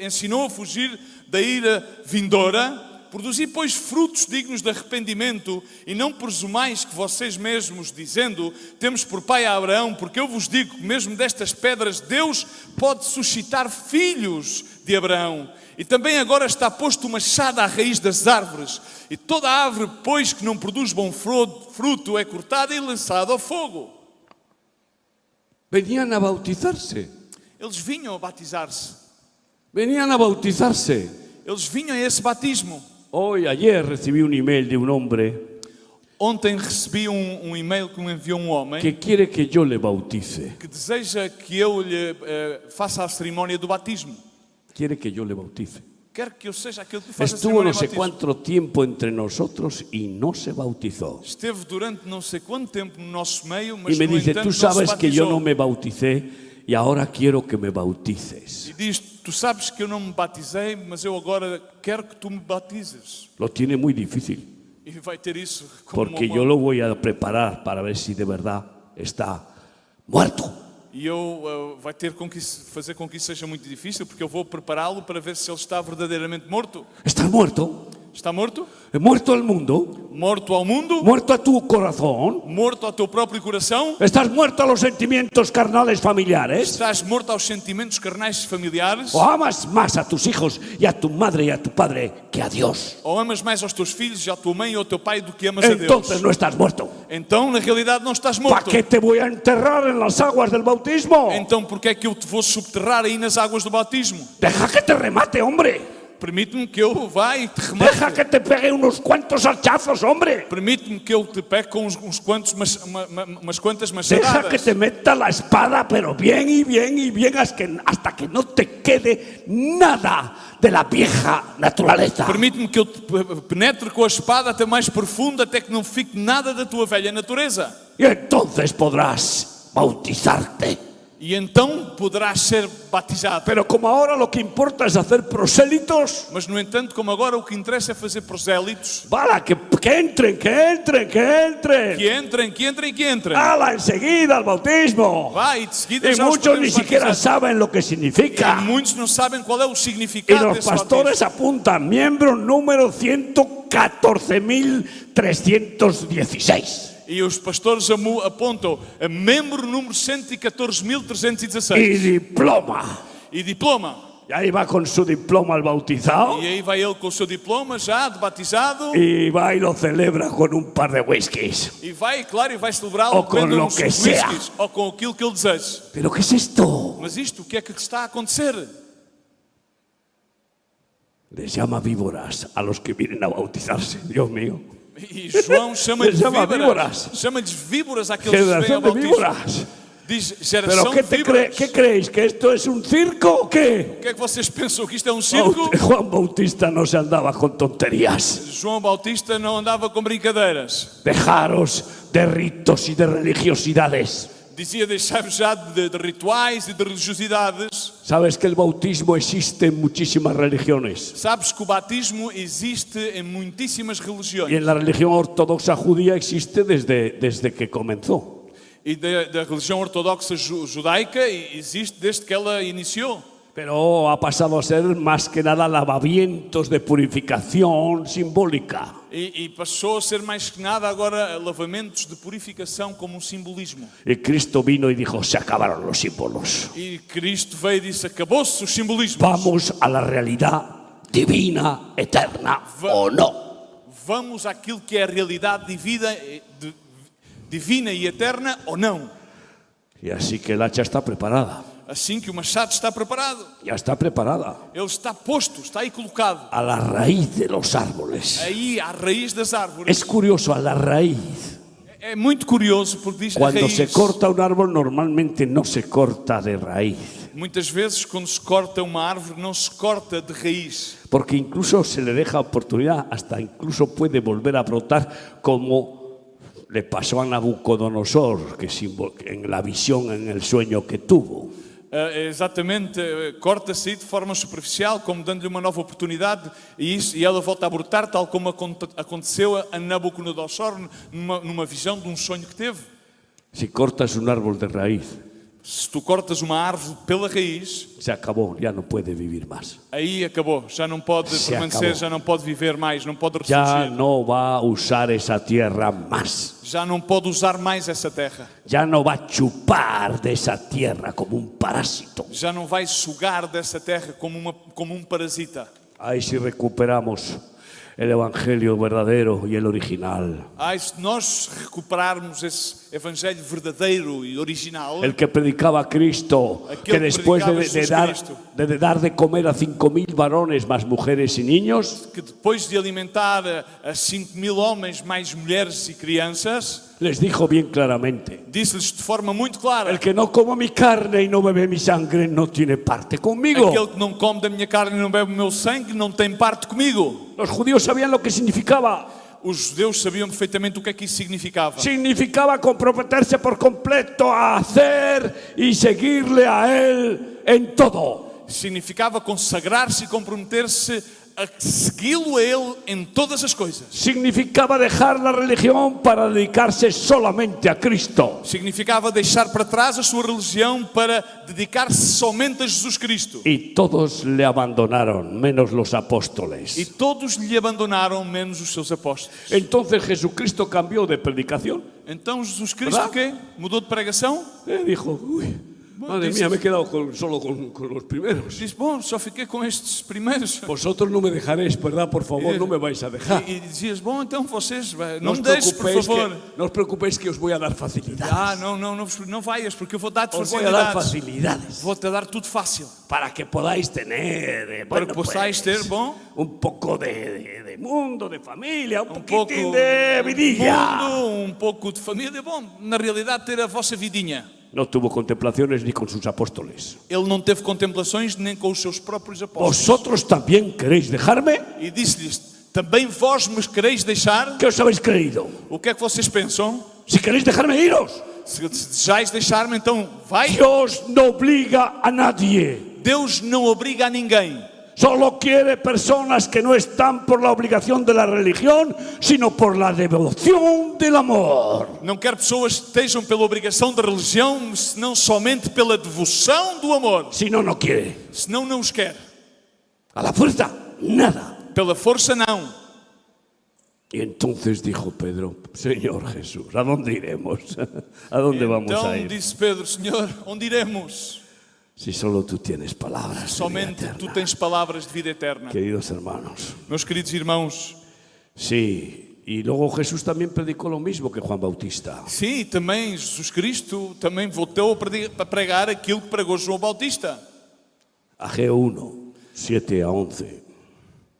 ensinou a fugir da ira vindoura? Produzi, pois, frutos dignos de arrependimento, e não presumais que vocês mesmos, dizendo: temos por pai a Abraão, porque eu vos digo que mesmo destas pedras Deus pode suscitar filhos de Abraão. E também agora está posto o machado à raiz das árvores, e toda árvore, pois, que não produz bom fruto, é cortada e lançada ao fogo.
Venían a bautizarse.
Eles vinham a batizar-se.
Venían a bautizarse.
Eles vinham a esse batismo.
Ayer recibí un email de un hombre
Ontem recebi um e-mail que me enviou um homem
que quiere que yo le bautice.
que deseja que eu lhe faça a cerimónia do batismo.
Quiere que yo le bautice.
Quer que eu seja aquele que faz a
Estuvo
cerimónia
no
do
sé
batismo.
cuánto tiempo entre nosotros y no se bautizó.
Esteve durante não sei quanto tempo no nosso meio, mas
Y me
no
dice,
entanto
tú
não se
sabes que yo
batizou.
no me bauticé y ahora quiero que me bautices.
E diz: tu sabes que eu não me batizei, mas eu agora quero que tu me batizes.
Lo tiene muy difícil,
E vai ter isso como
porque yo lo voy a preparar para ver si de verdad está muerto.
E eu vai ter fazer com que isso seja muito difícil, porque eu vou prepará-lo para ver se ele está verdadeiramente morto.
¿Estás muerto?
Está morto?
¿Muerto al mundo?
Morto ao mundo?
¿Muerto a tu corazón?
Morto ao teu próprio coração?
¿Estás muerto a los sentimientos carnales familiares?
Estás morto aos sentimentos carnais familiares?
¿O amas más a tus hijos y a tu madre y a tu padre que a Dios?
Ou amas mais aos teus filhos, à tua mãe ou ao teu pai do que amas a Deus?
Entonces no estás muerto.
Então, na realidade, não estás
¿Para
morto.
qué te voy a enterrar en las aguas del bautismo?
Então, porque é que eu te vou subterrar aí nas águas do batismo?
Deja que te remate, hombre.
Permite-me que eu vá e te
Deja
remate.
que te pegue unos cuantos hachazos, hombre.
Permite-me que eu te pegue com umas quantas
Deja que
machadadas.
te meta la espada, pero bien y bien y bien hasta que no te quede nada de la vieja naturaleza.
Permite-me que eu te penetre com a espada até mais profundo, até que não fique nada da tua velha natureza.
Y entonces podrás bautizarte.
E então poderás ser batizado.
Pero como ahora lo que importa es hacer prosélitos,
Mas, no entanto, como agora o que interessa é fazer prosélitos,
¡vala! Que entren, que entren, que entren.
que entrem.
¡Hala! Enseguida al bautismo.
Vai, e de seguida
Y
já os
muchos ni
podemos
siquiera
batizar.
saben lo que
E
significa.
muitos não sabem qual é o
Y
significado
los
desse
pastores
batismo.
apuntan miembro número 114.316.
E os pastores apontam a membro número 114.316.
Y diploma.
E diploma.
Y ahí va con su diploma al bautizado.
E aí vai ele com o seu diploma já de batizado.
Y va y lo celebra con un par de whiskies.
E vai, claro, e vai celebrá-lo
Ou com
bebendo
lo
uns
que sea.
whiskies, ou com aquilo que ele deseja.
¿Pero qué es esto?
Mas isto, o que é que está a acontecer?
Les llama víboras a los que vienen a bautizarse. Dios mío.
E João chama-lhes
Chama
víboras.
víboras.
Chama-lhes víboras àqueles que vêm
Generación
ao
de
bautismo.
víboras.
Diz
¿Pero
geração
qué,
de víboras.
qué creéis? ¿Que esto es un circo o qué?
O que é que vocês pensam? Que isto é um circo?
Juan Bautista no se andaba con tonterías.
João Bautista não andava com brincadeiras.
Dejaros de ritos y de religiosidades.
Dizia deixar-vos já de rituais e de religiosidades.
Sabes que el bautismo existe en muchísimas religiones.
Sabes que o batismo existe em muitíssimas
Y
religiões.
en la religión ortodoxa judía existe desde que comenzó.
E da religião ortodoxa judaica existe desde que ela iniciou.
Pero ha pasado a ser más que nada lavamientos de purificación simbólica.
E passou a ser mais que nada agora lavamentos de purificação como um simbolismo.
Y Cristo vino y dijo, se acabaron los símbolos.
E Cristo veio e disse, acabou-se os simbolismos.
Vamos a la realidad divina, eterna o no.
Vamos àquilo que é a realidade divina e eterna ou não.
Y así que el hacha está preparada.
Assim que o machado está preparado.
Ya está preparada.
Ele está posto, está aí colocado.
A la raíz de los árboles.
Aí, à raiz das árvores.
Es curioso, a la raíz.
É muito curioso porque diz a
Cuando
raiz.
se corta un árbol normalmente no se corta de raíz.
Muitas vezes quando se corta uma árvore não se corta de raiz.
Porque incluso se le deja oportunidad, hasta incluso puede volver a brotar como le pasó a Nabucodonosor, que en la visión, en el sueño que tuvo.
Exatamente, corta-se de forma superficial, como dando-lhe uma nova oportunidade, e ela volta a brotar, tal como aconteceu a Nabucodonosor numa visão de um sonho que teve.
Si cortas un árbol de raíz,
Se tu cortas uma árvore pela raiz,
se acabó, ya no puede vivir más.
aí acabou, já não pode
Se
permanecer,
acabou.
já não pode viver mais, não pode
Ya
ressurgir,
no va a usar esa tierra más.
já não pode usar mais essa terra,
Ya no va a chupar de esa tierra como un parásito.
já não vai sugar dessa terra como um parasita.
Ahí sí recuperamos el evangelio verdadero y el original.
Se nós recuperarmos esse evangelho verdadeiro e original,
El que predicaba a Cristo,
Aquel
que después
predicaba Jesucristo.
de dar de comer a 5.000 varones más mujeres y niños,
que depois de alimentar a 5.000 homens, mais mulheres e crianças,
les dijo bien claramente:
disse-lhes de forma muito clara:
el que no coma mi carne y no bebe mi sangre no tiene parte conmigo.
aquele que não come da minha carne e não bebe o meu sangue não tem parte comigo.
Los judíos sabían lo que significaba.
Os judeus sabiam perfeitamente o que é que isso significava.
Significaba comprometerse por completo a hacer y seguirle a Él en todo.
Significava consagrar-se e comprometer-se a segui-lo a Ele em todas as coisas.
Significaba dejar la religión para dedicarse solamente a Cristo.
Significava deixar para trás a sua religião para dedicar-se somente a Jesus Cristo.
Y todos le abandonaron, menos los
E
apóstoles.
todos lhe abandonaram, menos os seus apóstolos.
Entonces Jesucristo cambió de predicación.
Então Jesus Cristo
¿Verdad?
o quê? Mudou de pregação?
Dijo: uy, Madre mía, me he quedado solo con los primeros.
Diz, bom, só fiquei com estes primeiros.
Vosotros no me dejaréis, ¿verdad? Por favor, no me vais a dejar.
E dizias, bom, então vocês,
No
não
os
me deixes, por favor.
no os preocupéis que os voy a dar facilidades.
Não vaias, porque eu vou dar-te
Os voy a dar
facilidades.
facilidades
Vou-te dar tudo fácil.
para que podáis tener,
Para que possais ter, bom,
un poco de mundo, de familia, un
pouco
poquitín de vidilla.
mundo, pouco de família. Bom, na realidade, ter a vossa vidinha.
No tuvo contemplaciones ni con sus apóstoles.
Ele não teve contemplações nem com os seus próprios apóstolos.
¿Vosotros también queréis dejarme?
E disse-lhes, também vós me quereis deixar?
¿Qué os habéis creído?
O que é que vocês pensam?
Si queréis dejarme, iros.
Se desejais deixar-me, então vai.
Dios no obliga a nadie.
Deus não obriga a ninguém.
Solo quiere personas que no están por la obligación de la religión, sino por la devoción del amor.
Não quer pessoas que estejam pela obrigação da religião, senão somente pela devoção do amor.
Si no, no quiere.
Senão não os quer.
A la fuerza, nada.
Pela força, não.
Y entonces dijo Pedro, Señor Jesús, ¿a dónde iremos? ¿A dónde vamos a
Então
ir?
disse Pedro, Senhor, onde iremos?
Si solo tú tienes palabras. de vida
Somente
eterna.
tu tens palavras de vida eterna.
Queridos hermanos,
Meus queridos irmãos,
sí. Y luego Jesús también predicó lo mismo que Juan Bautista.
sim, também Jesus Cristo também voltou a pregar aquilo que pregou João Bautista.
Ageo 1, 7 a 11.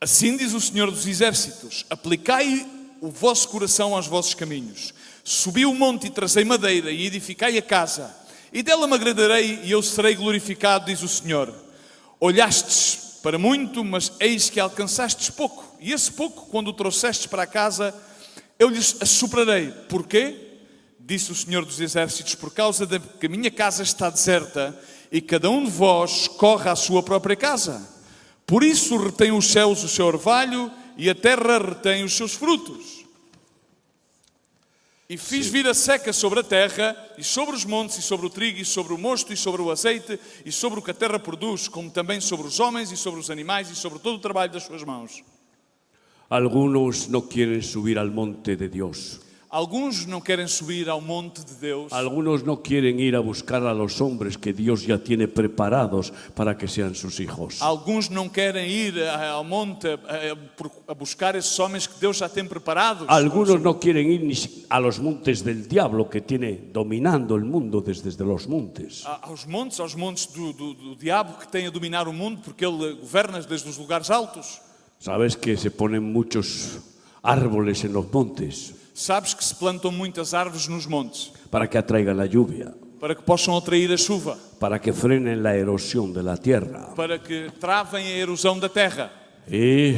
Assim diz o Senhor dos Exércitos: aplicai o vosso coração aos vossos caminhos. Subi o monte e trazei madeira e edificai a casa. E dela me agradarei e eu serei glorificado, diz o Senhor. Olhastes para muito, mas eis que alcançastes pouco. E esse pouco, quando o trouxestes para a casa, eu lhes assoprarei. Porquê? Disse o Senhor dos Exércitos, por causa de que a minha casa está deserta e cada um de vós corre à sua própria casa. Por isso retém os céus o seu orvalho e a terra retém os seus frutos. E fiz vir a seca sobre a terra, e sobre os montes, e sobre o trigo, e sobre o mosto, e sobre o azeite, e sobre o que a terra produz, como também sobre os homens, e sobre os animais, e sobre todo o trabalho das suas mãos.
Algunos no quieren subir al monte de Dios.
Alguns não querem subir ao monte de Deus.
Algunos no quieren ir a buscar a los hombres que Dios ya tiene preparados para que sean sus hijos.
Alguns não querem ir ao monte a buscar esses homens que Deus já tem preparados.
Algunos no quieren ir ni a los montes del diablo que tiene dominando el mundo desde los montes.
Aos montes do diabo que tem a dominar o mundo, porque ele governa desde os lugares altos.
Sabes que se ponen muchos árboles en los montes
Sabes que se plantam muitas árvores nos montes
para que atraigan la lluvia,
para que possam atrair a chuva,
para que frenen la erosión de la tierra.
para que travem a erosão da terra.
Y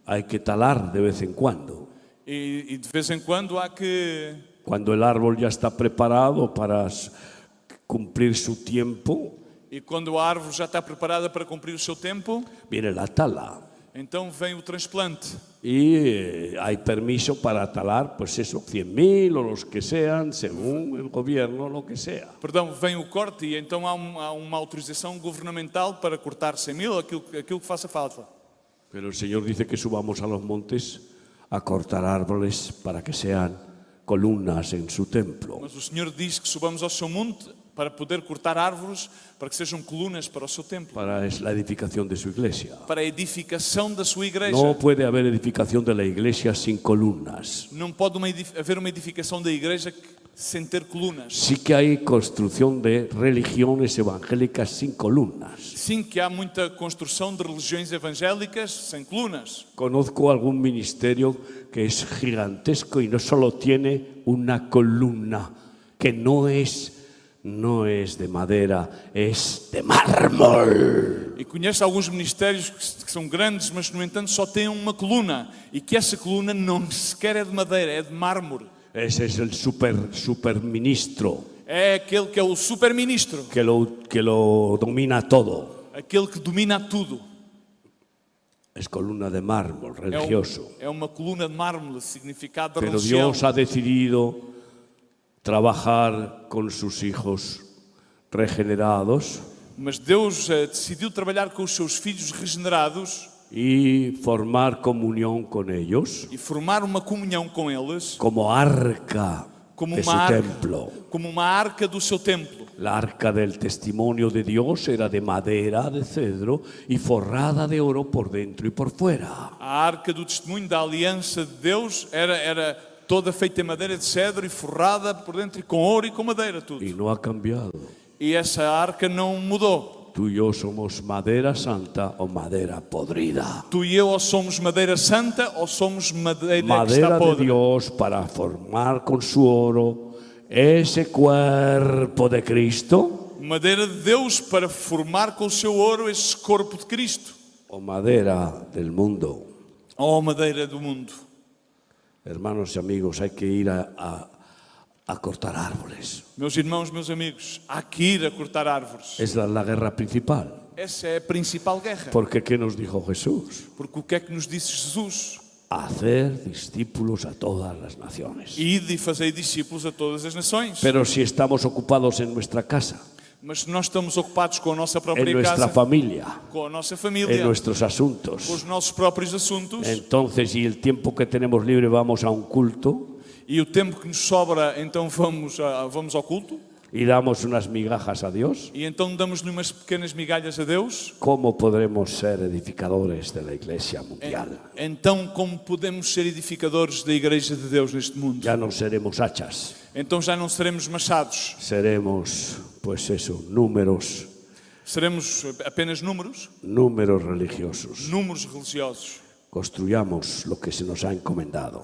hay que talar de vez en cuando.
E de vez em quando há que,
Cuando el árbol ya está preparado para cumplir su tiempo,
e quando a árvore já está preparada para cumprir o seu tempo,
viene la tala.
então vem o transplante.
Y hay permiso para talar, pues eso, 100.000 o los que sean, según el gobierno, lo que sea.
Perdão, vem o corte e então há uma autorização governamental para cortar 100.000, aquilo que faça falta.
Pero el Señor dice que subamos a los montes a cortar árboles para que sean columnas en su templo.
Mas o Senhor diz que subamos ao seu monte para poder cortar árvores, para que sejam colunas para o seu templo,
Para la edificación de su iglesia.
para a edificação da sua igreja.
No puede haber edificación de la iglesia sin columnas.
Não pode haver uma edificação da igreja sem ter colunas.
Sí que hay construcción de religiones evangélicas sin columnas.
Sim, que há muita construção de religiões evangélicas sem colunas.
Conozco algún ministerio que es gigantesco y no solo tiene una columna, que no es de madera, es de mármol.
E conheço alguns ministérios que são grandes, mas no entanto só têm uma coluna. E que essa coluna não sequer é de madeira, é de mármore.
Ese es el superministro
É aquele que é o superministro,
que lo domina todo.
aquele que domina tudo.
Es columna de mármol religioso.
É uma coluna de mármore, significado da
Pero
religião.
Dios ha decidido trabajar con sus hijos regenerados
Mas Deus decidiu trabalhar com os seus filhos regenerados
y formar comunión con ellos
e formar uma comunhão com eles,
como arca
como
de su
uma arca,
templo.
como uma arca do seu templo.
La arca del testimonio de Dios era de madera de cedro y forrada de oro por dentro y por fuera.
A arca do testemunho da aliança de Deus era toda feita em madeira de cedro e forrada por dentro e com ouro e com madeira, tudo.
Y no ha cambiado.
E essa arca não mudou.
Tú y yo somos madera santa o madera podrida.
Tu e eu ou somos madeira santa ou somos madeira que está
Madera de
podre.
Dios para formar con su oro ese cuerpo de Cristo,
Madeira de Deus para formar com o seu ouro esse corpo de Cristo.
o madera del mundo.
Ou madeira do mundo.
Hermanos y amigos, hay que ir a cortar árboles.
Meus irmãos, meus amigos, há que ir a cortar árvores.
Es la guerra principal.
Essa é a principal guerra.
Porque ¿qué nos dijo Jesús?
Porque o que é que nos disse Jesus?
Hacer discípulos a todas las naciones.
Ide e fazei discípulos a todas as nações.
Pero si estamos ocupados en nuestra casa,
Mas se nós estamos ocupados com a nossa
en
própria
nuestra
casa,
familia,
com a nossa
en
família,
nuestros
com
asuntos,
os nossos próprios assuntos,
entonces, y el tiempo que tenemos libre vamos a un culto
e o tempo que nos sobra, então vamos ao culto,
y damos unas migajas a Dios,
e então damos-lhe umas pequenas migalhas a Deus,
¿cómo podremos ser edificadores de la iglesia mundial?
então como podemos ser edificadores da Igreja de Deus neste mundo?
Ya no seremos hachas,
Então já não seremos machados,
seremos, pues eso, números
seremos apenas números
religiosos.
religiosos.
Construyamos lo que se nos ha encomendado,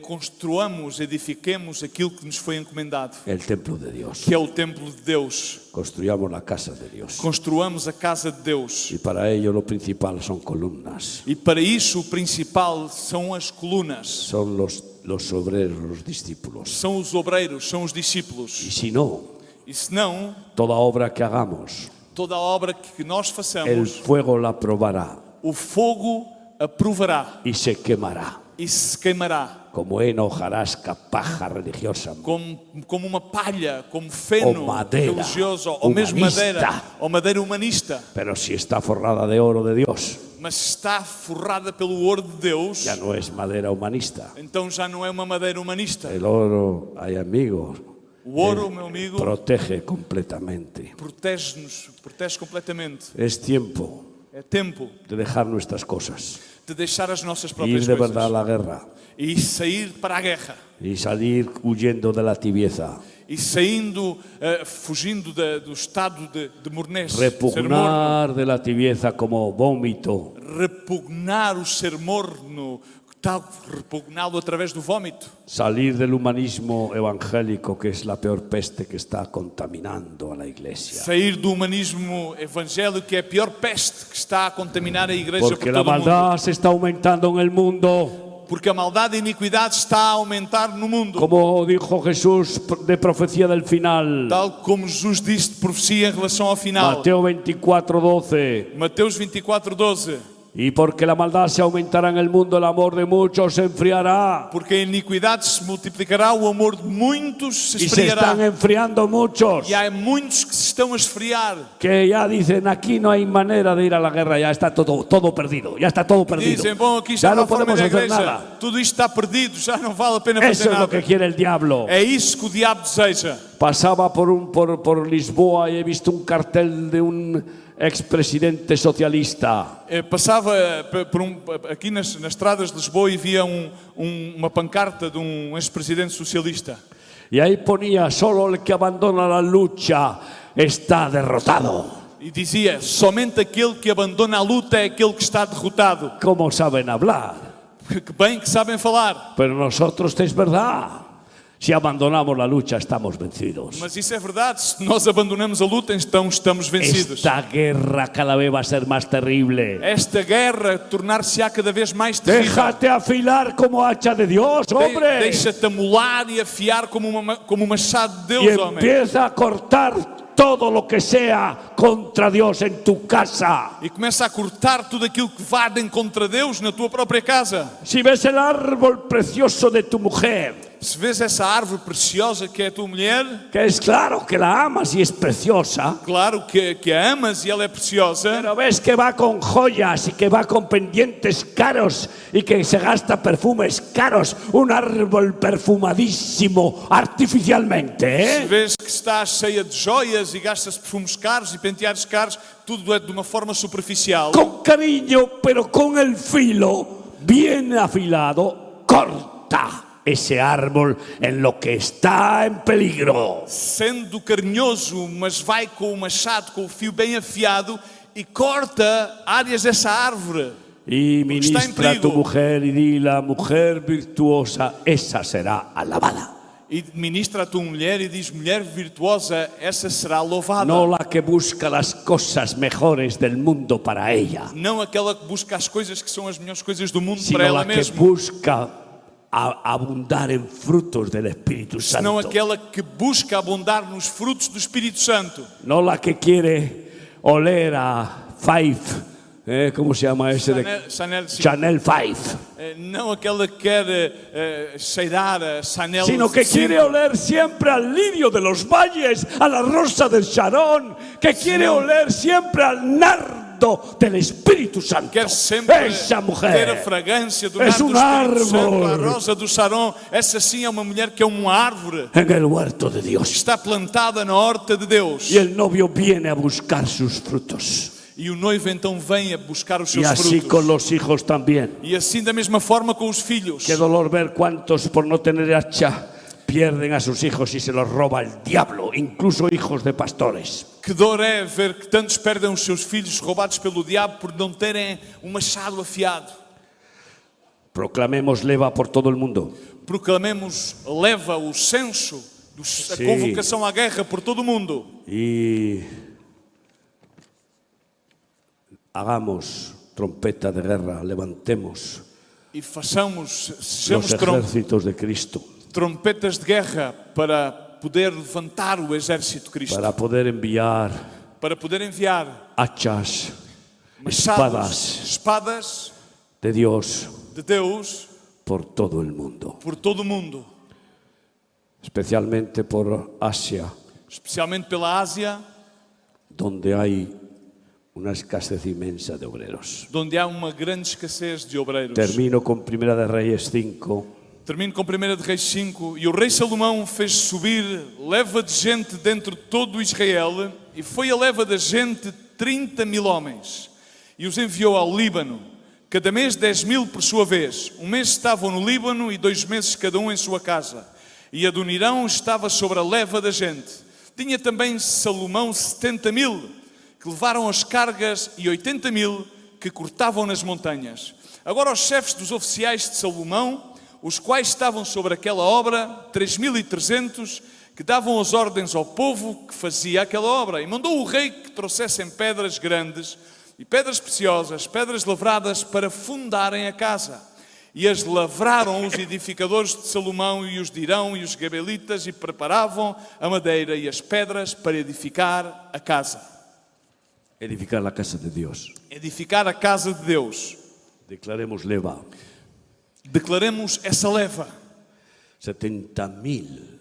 Construamos, edifiquemos aquilo que nos foi encomendado,
el templo de Dios.
que é o templo de Deus.
Construyamos la casa de Dios.
Construamos a casa de Deus.
Y para ello lo principal son columnas,
E para isso o principal são as colunas,
son los obreros, los discípulos.
são os obreiros, são os
Y
discípulos.
si no,
E senão,
toda obra que hagamos,
toda a obra que nós
el
façamos,
fuego la probará
o fogo aprovará
y se quemará,
e se queimará,
como heno, hojarasca, paja religiosa.
como uma palha, como feno
Ou madeira
religioso, ou mesmo
humanista.
madeira, ou madeira humanista.
Pero si está forrada de oro de Dios,
Mas está forrada pelo ouro de Deus,
ya no es madera humanista.
então já não é uma madeira humanista.
El oro, hay amigos,
O ouro, meu amigo,
protege completamente.
protege-nos, protege completamente.
Es tiempo
É tempo
de dejar nuestras cosas,
de deixar as nossas
ir
próprias
de verdad a
coisas
la guerra
e sair para a guerra
y salir huyendo de la tibieza,
e saindo, fugindo do estado de mornez, ser morno,
repugnar de la tibieza como vómito,
repugnar o ser morno, tal repugná-lo através do vómito,
salir del humanismo evangélico, que es la peor peste que está contaminando a la iglesia.
sair do humanismo evangélico, que é a pior peste que está a contaminar a igreja
Porque
por
la
todo o mundo.
maldad se está aumentando en el mundo.
Porque a maldade e a iniquidade está a aumentar no mundo.
Como dijo Jesús de profecía del final,
Tal como Jesus disse de profecia em relação ao final.
Mateo 24:12.
Mateus 24:12.
Y porque la maldad se aumentará en el mundo, el amor de muchos se enfriará.
Porque a iniquidade se multiplicará, o amor de muitos se
Y se están
esfriará.
enfriando muchos.
E há muitos que se estão a esfriar.
Que ya dicen, aquí no hay manera de ir a la guerra, ya está todo perdido, ya está todo perdido.
Dizem, bom, aqui já
Ya
não
no
podemos
podemos
ir à
hacer
igreja.
nada.
Tudo isto está perdido, já não vale a pena
Eso
fazer
es lo que
nada.
quiere el diablo.
É isso que o diabo deseja.
Pasaba por Lisboa y he visto un cartel de un expresidente socialista.
Passava aqui nas estradas de Lisboa e via uma pancarta de ex-presidente socialista.
Y ahí ponía, solo el que abandona la lucha está derrotado.
E dizia, somente aquele que abandona a luta é aquele que está derrotado.
¿Cómo saben hablar?
Que bem que sabem falar.
Pero nosotros es verdad. Si abandonamos la lucha estamos vencidos.
Mas isso é verdade. Se nós abandonamos a luta, então estamos vencidos.
Esta guerra cada vez va a ser más terrible.
Esta guerra tornar-se-á cada vez mais terrível.
Déjate afilar como hacha de Dios, hombre.
Deixa-te amolar e afiar como um machado de
Y
Deus, homem.
empieza a cortar todo lo que sea contra Dios en tu casa.
E começa a cortar tudo aquilo que vá de contra Deus na tua própria casa.
Si ves el árbol precioso de tu mujer,
Se vês essa árvore preciosa que é a tua mulher,
que es claro que la amas y es preciosa,
claro que a amas e ela é preciosa,
pero ves que va con joyas y que va con pendientes caros y que se gasta perfumes caros, un árbol perfumadísimo artificialmente,
se
¿eh?
vês que está cheia de joias e gastas perfumes caros e penteados caros, tudo é de uma forma superficial.
Con cariño, pero con el filo bien afilado, corta ese árbol en lo que está en peligro.
Sendo carinhoso, mas vai com o machado, com o fio bem afiado e corta áreas dessa árvore.
Y
está en
ministra a tu
peligro.
mujer y di, la mujer virtuosa, esa será alabada.
E ministra a tua mulher e diz, mulher virtuosa, essa será louvada.
No la que busca las cosas mejores del mundo para ella,
Não aquela que busca as coisas que são as melhores coisas do mundo para
sino
ela
la que
mesma.
busca abundar en frutos del Espíritu
Senão
Santo.
aquela que busca abundar nos frutos do Espírito Santo.
No la que quiere oler a Five, ¿cómo se llama ese? Chanel 5.
Não aquela que quer cheirar a Chanel,
Sino que
5,
quiere oler siempre al lirio de los valles, a la rosa del Sharon, que quiere oler siempre al nardo del Espíritu Santo.
quer sempre
Esa
ter a
mujer
fragrância do
es
nardo
un
do Espírito Santo, a
árbol
rosa do Sharon. Essa sim é uma mulher que é uma árvore,
en el huerto de Dios.
está plantada na horta de Deus.
Y el novio viene a buscar sus frutos.
E o noivo então vem a buscar os
Y
seus
así
frutos.
con los hijos también.
E assim da mesma forma com os filhos.
Qué dolor ver cuántos por no tener hacha pierden a sus hijos y se los roba el diablo, incluso hijos de pastores.
Que dor é ver que tantos perdem os seus filhos roubados pelo diabo por não terem um machado afiado.
Proclamemos leva por todo el mundo.
Proclamemos, leva o censo, a
Sim.
convocação à guerra por todo o mundo.
Y hagamos trompeta de guerra, levantemos
E façamos,
los
sejamos
ejércitos de Cristo
trompetas de guerra para poder levantar o exército de Cristo.
para poder enviar
Para poder enviar
hachas,
machados,
espadas
espadas
de Dios
de Deus
por todo el mundo,
por todo o mundo.
especialmente por Asia,
Especialmente pela Ásia,
donde hay una escasez inmensa de obreros.
onde há uma grande escassez de obreiros.
Termino con Primera de Reyes 5.
Termino com 1 de Reis 5. E o rei Salomão fez subir leva de gente dentro de todo Israel, e foi a leva da gente 30.000 homens, e os enviou ao Líbano, cada mês 10.000 por sua vez. Um mês estavam no Líbano e 2 meses cada um em sua casa. E Adonirão estava sobre a leva da gente. Tinha também Salomão 70.000 que levaram as cargas e 80.000 que cortavam nas montanhas. Agora os chefes dos oficiais de Salomão, os quais estavam sobre aquela obra, 3.300, que davam as ordens ao povo que fazia aquela obra. E mandou o rei que trouxessem pedras grandes e pedras preciosas, pedras lavradas para fundarem a casa. E as lavraram os edificadores de Salomão e os de Irão e os gabelitas e preparavam a madeira e as pedras para edificar a casa.
Edificar la casa de Dios.
Edificar a casa de Deus.
Declaremos leva.
Declaremos essa leva.
70.000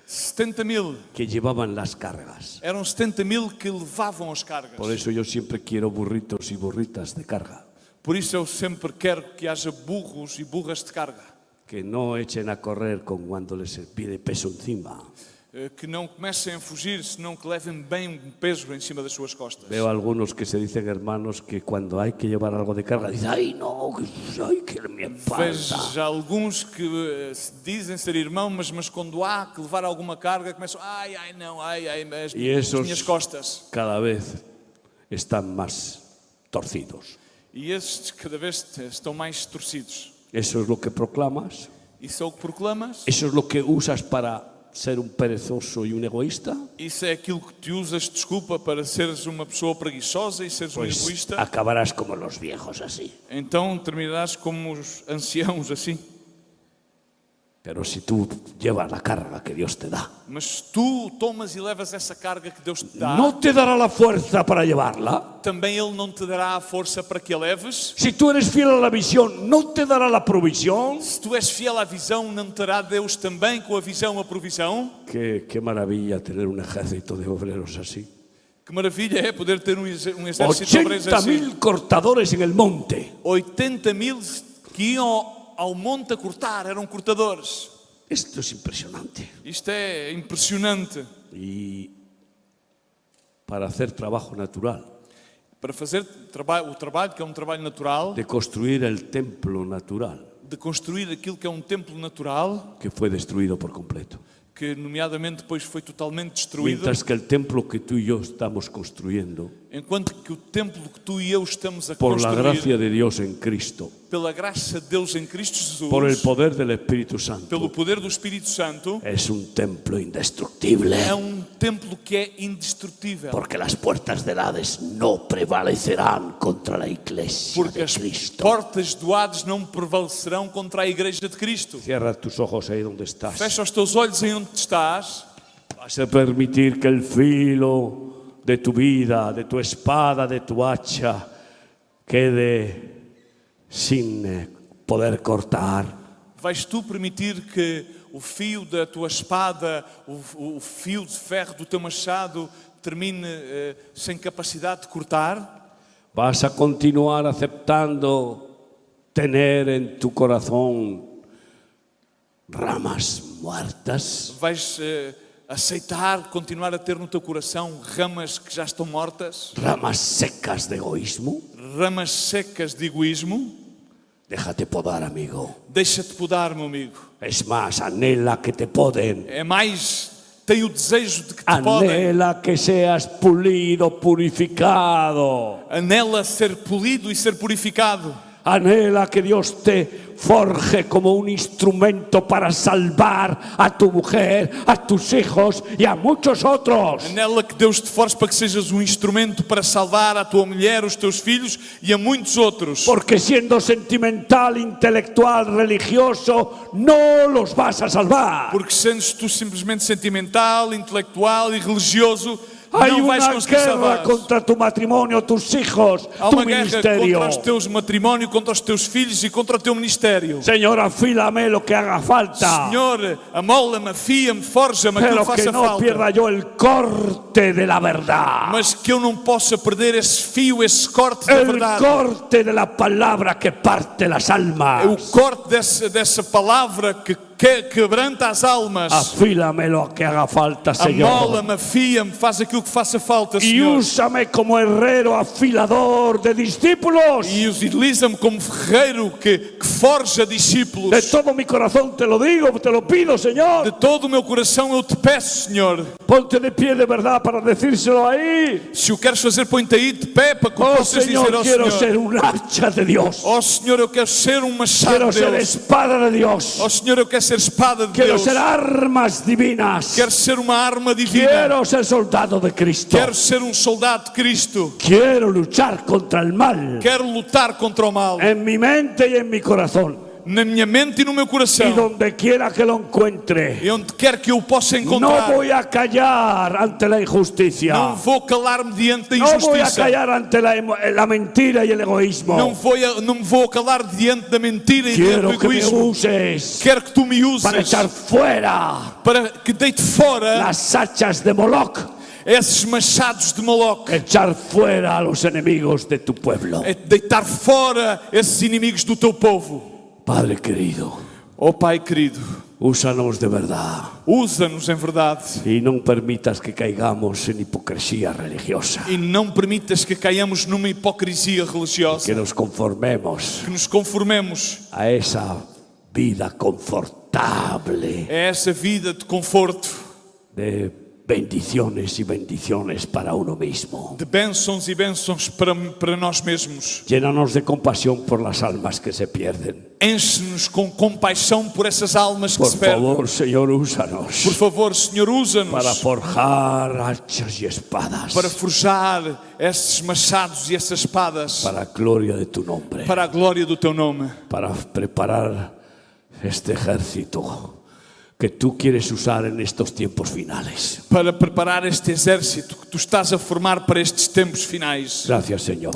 70.000.
que llevaban las cargas.
Eram 70.000 que levavam as cargas.
Por eso yo siempre quiero burritos y burritas de carga.
Por isso eu sempre quero que haja burros e burras de carga.
Que no echen a correr con cuando les pide peso encima.
Que não comecem a fugir, senão que levem bem um peso em cima das suas costas.
Veo algunos que se dicen hermanos que cuando hay que llevar algo de carga, dicen, ay no, ay, que me falta.
Vejo alguns que dizem ser irmão, mas quando há que levar alguma carga, começam, ai, as minhas costas.
Cada vez están más torcidos.
E esses cada vez estão mais torcidos.
Eso es lo que proclamas.
Isso é o que proclamas?
Eso es lo que usas para ser un perezoso y un egoísta.
Isso é aquilo que te usas, desculpa, para seres uma pessoa preguiçosa e seres um
Pues
egoísta?
acabarás como los viejos así.
Então terminarás como os anciãos assim.
Pero si tú llevas la carga que Dios te da,
Mas tu tomas e levas essa carga que Deus te dá,
no te dará la fuerza para llevarla.
também Ele não te dará a força para que a leves.
Si tú eres fiel a la visión, no te dará la provisión.
Se tu és fiel à visão, não terá Deus também com a visão a provisão?
Qué maravilla tener un ejército de obreros así.
Que maravilha é poder ter um exército de obreiros
80.000
assim.
cortadores en el monte.
80.000 que iam ao monte a cortar, eram cortadores.
Esto es impresionante.
Isto é impressionante.
Y para hacer trabajo natural,
Para fazer o trabalho, que é um trabalho natural,
de construir el templo natural
de construir aquilo que é um templo natural,
que fue destruido por completo.
que nomeadamente depois foi totalmente destruído,
Mientras que el templo que tú y yo estamos construyendo,
enquanto que o templo que tu e eu estamos a
por la
construir,
gracia de Dios en Cristo,
pela graça de Deus em Cristo Jesus,
por el poder del Espíritu
pelo
Santo,
poder do Espírito Santo,
es un templo indestructible.
é um templo que é indestrutível.
Porque las puertas del Hades no prevalecerán contra la iglesia
Porque
de
as
Cristo.
portas do Hades não prevalecerão contra a igreja de Cristo.
Cierra tus ojos ahí donde estás.
Fecha os teus olhos em onde estás.
Vas a permitir que el filo de tu vida, de tu espada, de tu hacha, quede sin poder cortar.
Vais tu permitir que o fio da tua espada, o fio de ferro do teu machado termine sem capacidade de cortar?
Vas a continuar aceptando tener en tu corazón ramas muertas.
Vais aceitar, continuar a ter no teu coração ramas que já estão mortas?
Ramas secas de egoísmo.
Ramas secas de egoísmo?
Déjate podar, amigo.
Deixa-te podar, meu amigo.
Es más, anhela que te poden.
É mais, tem o desejo de que te podem.
Anhela que seas pulido, purificado.
Anela ser polido e ser purificado.
Anhela que Dios te forje como un instrumento para salvar a tu mujer, a tus hijos y a muchos otros.
Anela que Deus te force para que sejas um instrumento para salvar a tua mulher, os teus filhos e a muitos outros.
Porque siendo sentimental, intelectual, religioso, no los vas a salvar.
Porque sendo tu simplesmente sentimental, intelectual e religioso,
Hay
não vais
una
conseguir
guerra
salvar.
contra tu matrimonio, tus hijos,
Há
tu
uma guerra
ministerio.
contra os teus matrimónios, contra os teus filhos e contra o teu ministério.
Señor, afílame lo que haga falta.
Senhor, amola-me, afia-me, forja-me, aquilo
Pero
que
que
faça
no
falta.
pierda yo el corte de la verdad.
Mas que eu não possa perder esse fio, esse corte da
El
verdade.
corte de la palabra que parte las almas.
O corte dessa palavra que quebranta as almas.
Afílame lo que haga falta, Señor.
Amola-me, afia-me, faz aquilo que faça falta,
Y
Senhor.
úsame como herrero afilador de discípulos.
E utiliza-me como ferreiro que forja
De
discípulos.
todo mi corazón te lo digo, te lo pido,
De
Señor.
todo o meu coração eu te peço, Senhor.
Ponte de pie de verdad para decírselo ahí.
Se o queres fazer, põe-te aí de pé para que o
Oh,
possas dizer
Señor,
ao
quiero
Senhor.
ser un hacha de Dios.
Oh, Senhor, eu quero ser um machado
Quiero
de
ser
Deus.
espada de Dios.
Oh, Senhor, eu quero ser espada de
Quiero
Deus.
ser armas divinas.
Quero ser uma arma divina.
Quiero ser soldado de Cristo.
Quero ser um soldado de Cristo.
Quiero luchar contra el mal
Quero lutar contra o mal.
en mi mente y en mi corazón.
Na minha mente e no meu
Y
coração.
donde quiera que lo encuentre.
E onde quer que eu possa
No
encontrar.
voy a callar ante la injusticia.
Não vou calar-me diante da
No voy a
injustiça.
callar ante la mentira y el egoísmo.
Não me vou calar diante da mentira e
Quiero
do
que me
egoísmo.
uses
Quero que tu me uses
para echar fuera
para que deite fora
las hachas de Moloch,
esses machados de Moloque.
echar fuera a los enemigos de tu pueblo.
É deitar fora esses inimigos do teu povo.
Padre querido,
Oh Pai querido,
úsanos de verdad
usa-nos em verdade
y no permitas que caigamos en hipocresía religiosa,
e não permitas que caiamos numa hipocrisia religiosa,
que nos conformemos
que nos conformemos
a esa vida confortable
a essa vida de conforto,
de bendiciones y bendiciones para uno mismo.
de bênçãos e bênçãos para nós mesmos.
Llénanos de compasión por las almas que se pierden.
Enche-nos com compaixão por essas almas que
Por
se perdem.
favor, Señor,
Por
úsanos
favor, Senhor,
para
usa-nos
forjar hachas y espadas
para forjar esses machados e essas espadas
para la gloria de tu nombre,
para a glória do Teu nome,
para preparar este ejército que tú quieres usar en estos tiempos finales.
para preparar este exército que tu estás a formar para estes tempos finais.
Gracias, Señor.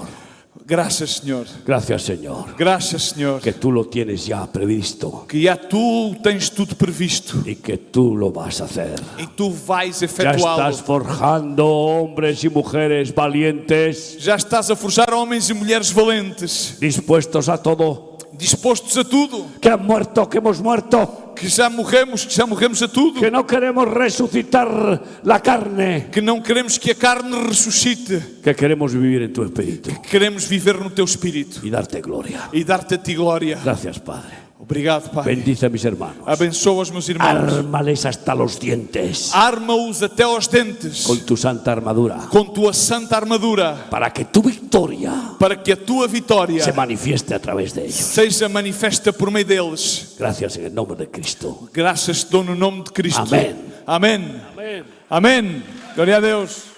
Graças, Senhor.
Gracias, Señor.
Graças, Senhor.
Que tú lo tienes ya previsto
Que já tu tens tudo previsto
y que tú lo vas a hacer.
e tu vais
Ya
efetuá-lo.
estás forjando hombres y mujeres valientes,
Já estás a forjar homens e mulheres valentes,
dispuestos a todo,
dispostos a tudo,
que han muerto, que hemos muerto,
que já morremos a tudo,
que no queremos resucitar la carne,
que não queremos que a carne ressuscite,
que queremos vivir en tu espíritu
que queremos viver no teu espírito
y darte gloria.
e dar-te a ti glória.
Gracias, Padre.
Obrigado, Pai.
Bendice a mis hermanos.
Abençoa os meus irmãos.
Ármales hasta los dientes
Arma-os até aos dentes
con tu santa armadura,
com tua santa armadura,
para que tu victoria
para que a tua vitória
se manifieste a través de ellos.
seja manifesta por meio deles.
Gracias en el nombre de Cristo.
Graças te dou no nome de Cristo.
Amém.
Amém.
Amén.
Amém. Glória a Deus.